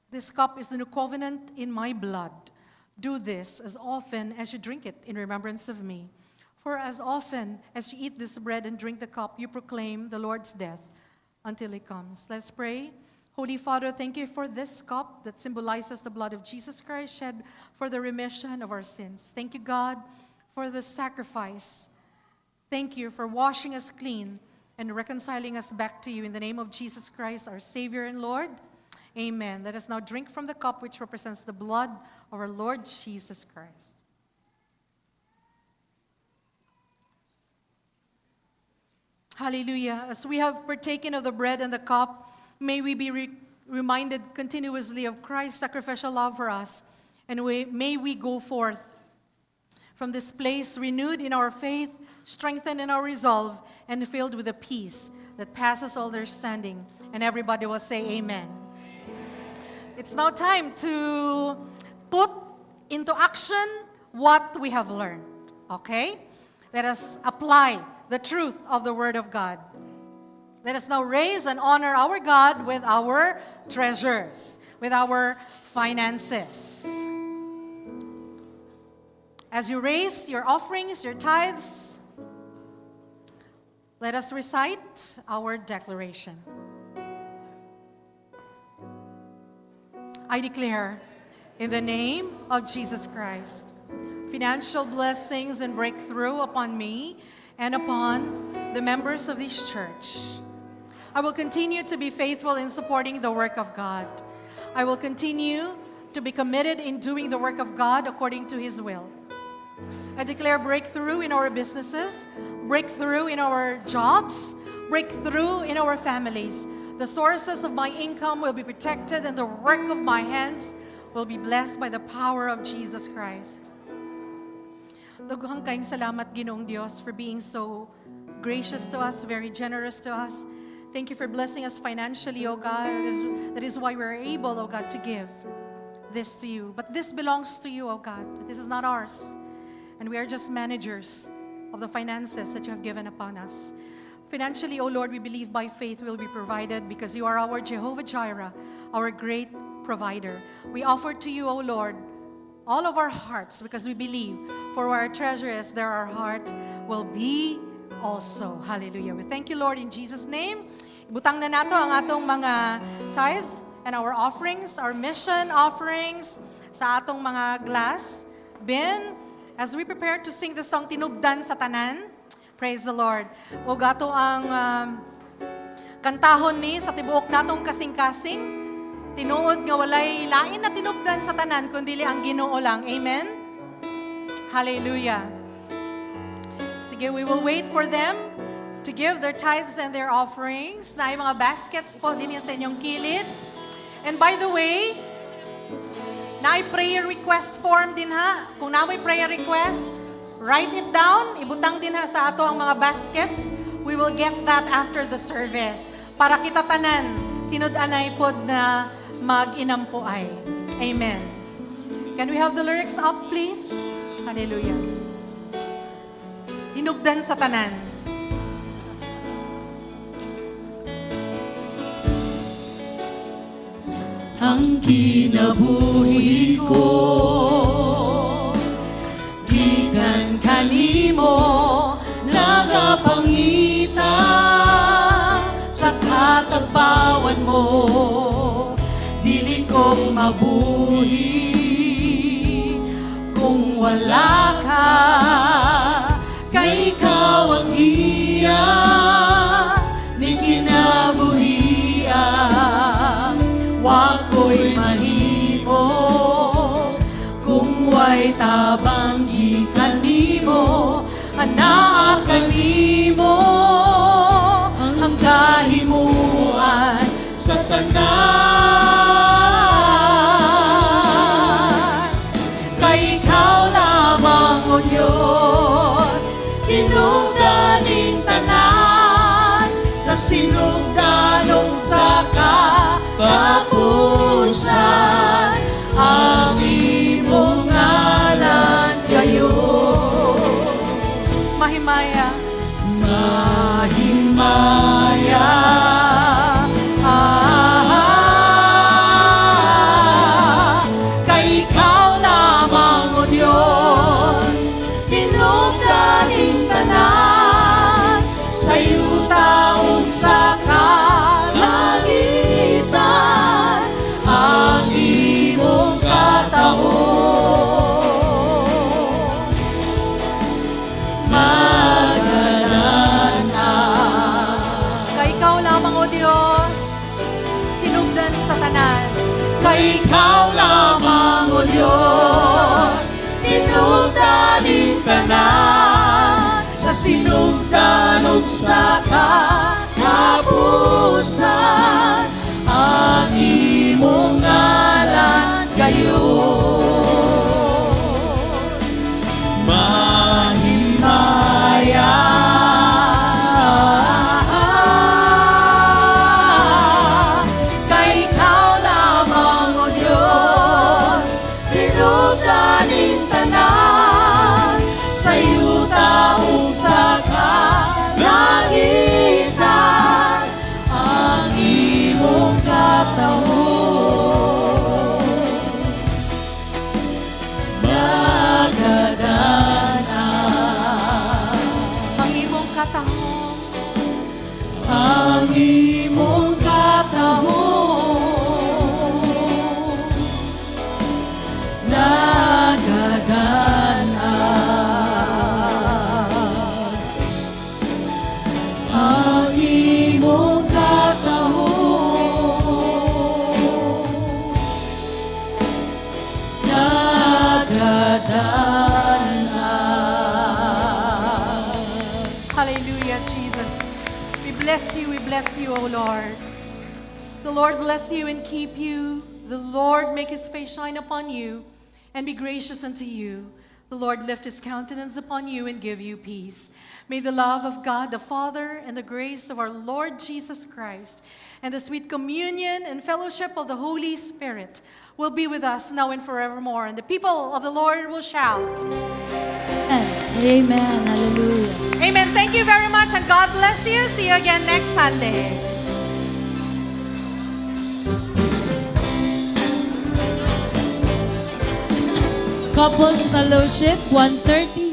This cup is the new covenant in my blood. Do this as often as you drink it in remembrance of me. For as often as you eat this bread and drink the cup, you proclaim the Lord's death until He comes. Let's pray. Holy Father, thank you for this cup that symbolizes the blood of Jesus Christ shed for the remission of our sins. Thank you, God, for the sacrifice. Thank you for washing us clean and reconciling us back to you in the name of Jesus Christ, our Savior and Lord. Amen. Let us now drink from the cup which represents the blood of our Lord Jesus Christ. Hallelujah. As we have partaken of the bread and the cup, may we be reminded continuously of Christ's sacrificial love for us, and may we go forth from this place renewed in our faith, strengthened in our resolve, and filled with a peace that passes all understanding. And everybody will say amen. It's now time to put into action what we have learned. Okay? Let us apply the truth of the Word of God. Let us now raise and honor our God with our treasures, with our finances. As you raise your offerings, your tithes, let us recite our declaration. I declare, in the name of Jesus Christ, financial blessings and breakthrough upon me and upon the members of this church. I will continue to be faithful in supporting the work of God. I will continue to be committed in doing the work of God according to His will. I declare breakthrough in our businesses, breakthrough in our jobs, breakthrough in our families. The sources of my income will be protected, and the work of my hands will be blessed by the power of Jesus Christ. Daghang kayong salamat, Ginoong Diyos, for being so gracious to us, very generous to us. Thank you for blessing us financially, O God. That is why we're able, O God, to give this to you. But this belongs to you, O God. This is not ours. And we are just managers of the finances that you have given upon us. Financially, O Lord, we believe by faith we will be provided because you are our Jehovah Jireh, our great provider. We offer to you, O Lord, all of our hearts because we believe for where our treasure is, there our heart will be also. Hallelujah. We thank you, Lord, in Jesus' name. Ibutang na nato ang atong mga tithes and our offerings, our mission offerings sa atong mga glass bin as we prepare to sing the song Tinubdan sa Tanan. Praise the Lord. O gato ang kantahon ni sa tibuok natong kasing-kasing. Tinuod nga walay lain na tinubdan sa tanan, kundi ang Ginoo lang. Amen? Hallelujah. Sige, we will wait for them to give their tithes and their offerings. Na ay mga baskets po din yung sa inyong kilid. And by the way, na ay prayer request form din ha. Kung na may prayer request, write it down. Ibutang din ha sa ato ang mga baskets. We will get that after the service. Para kita tanan, tinud-anay pod na mag-inampo ay. Amen. Can we have the lyrics up, please? Hallelujah. Hinugdan sa tanan. Ang kinabuhi ko gikan kanimo nagapangita sa katagbawan mo dili ko mabuhi kung wala ka kay ikaw ang iya ni kinabuhian wako'y mahimo kung way tabang gikan nimo anak kanimo ang kahimuan sa tanan kay ikaw lamang o Diyos sinugdaning tanan sa sinugdanong sa katapusan ang imong ngalan kayo Mahimaya. Mahimaya kay ikaw lamang o Diyos tinubdaning tanan sa iyo taong sa kay ikaw lamang, O Diyos, tinugdaning tanan, sa sinugdan ug sa katapusan, ang imong ngalan gayon. Mahimaya kay ikaw lamang, O Diyos, tinugdaning tanan, sa yuta ug sa kalangitan, ang imong katahon nagadana. Ang imong katahon, ang imong katahon nagadana. Ang imong katahon nagadana. Hallelujah, Jesus. We bless you, O Lord. The Lord bless you and keep you. The Lord make his face shine upon you and be gracious unto you. The Lord lift his countenance upon you and give you peace. May the love of God the Father and the grace of our Lord Jesus Christ and the sweet communion and fellowship of the Holy Spirit will be with us now and forevermore. And the people of the Lord will shout. Amen. Hallelujah. Amen. Thank you very much and God bless you. See you again next Sunday. Couples Fellowship, 1:30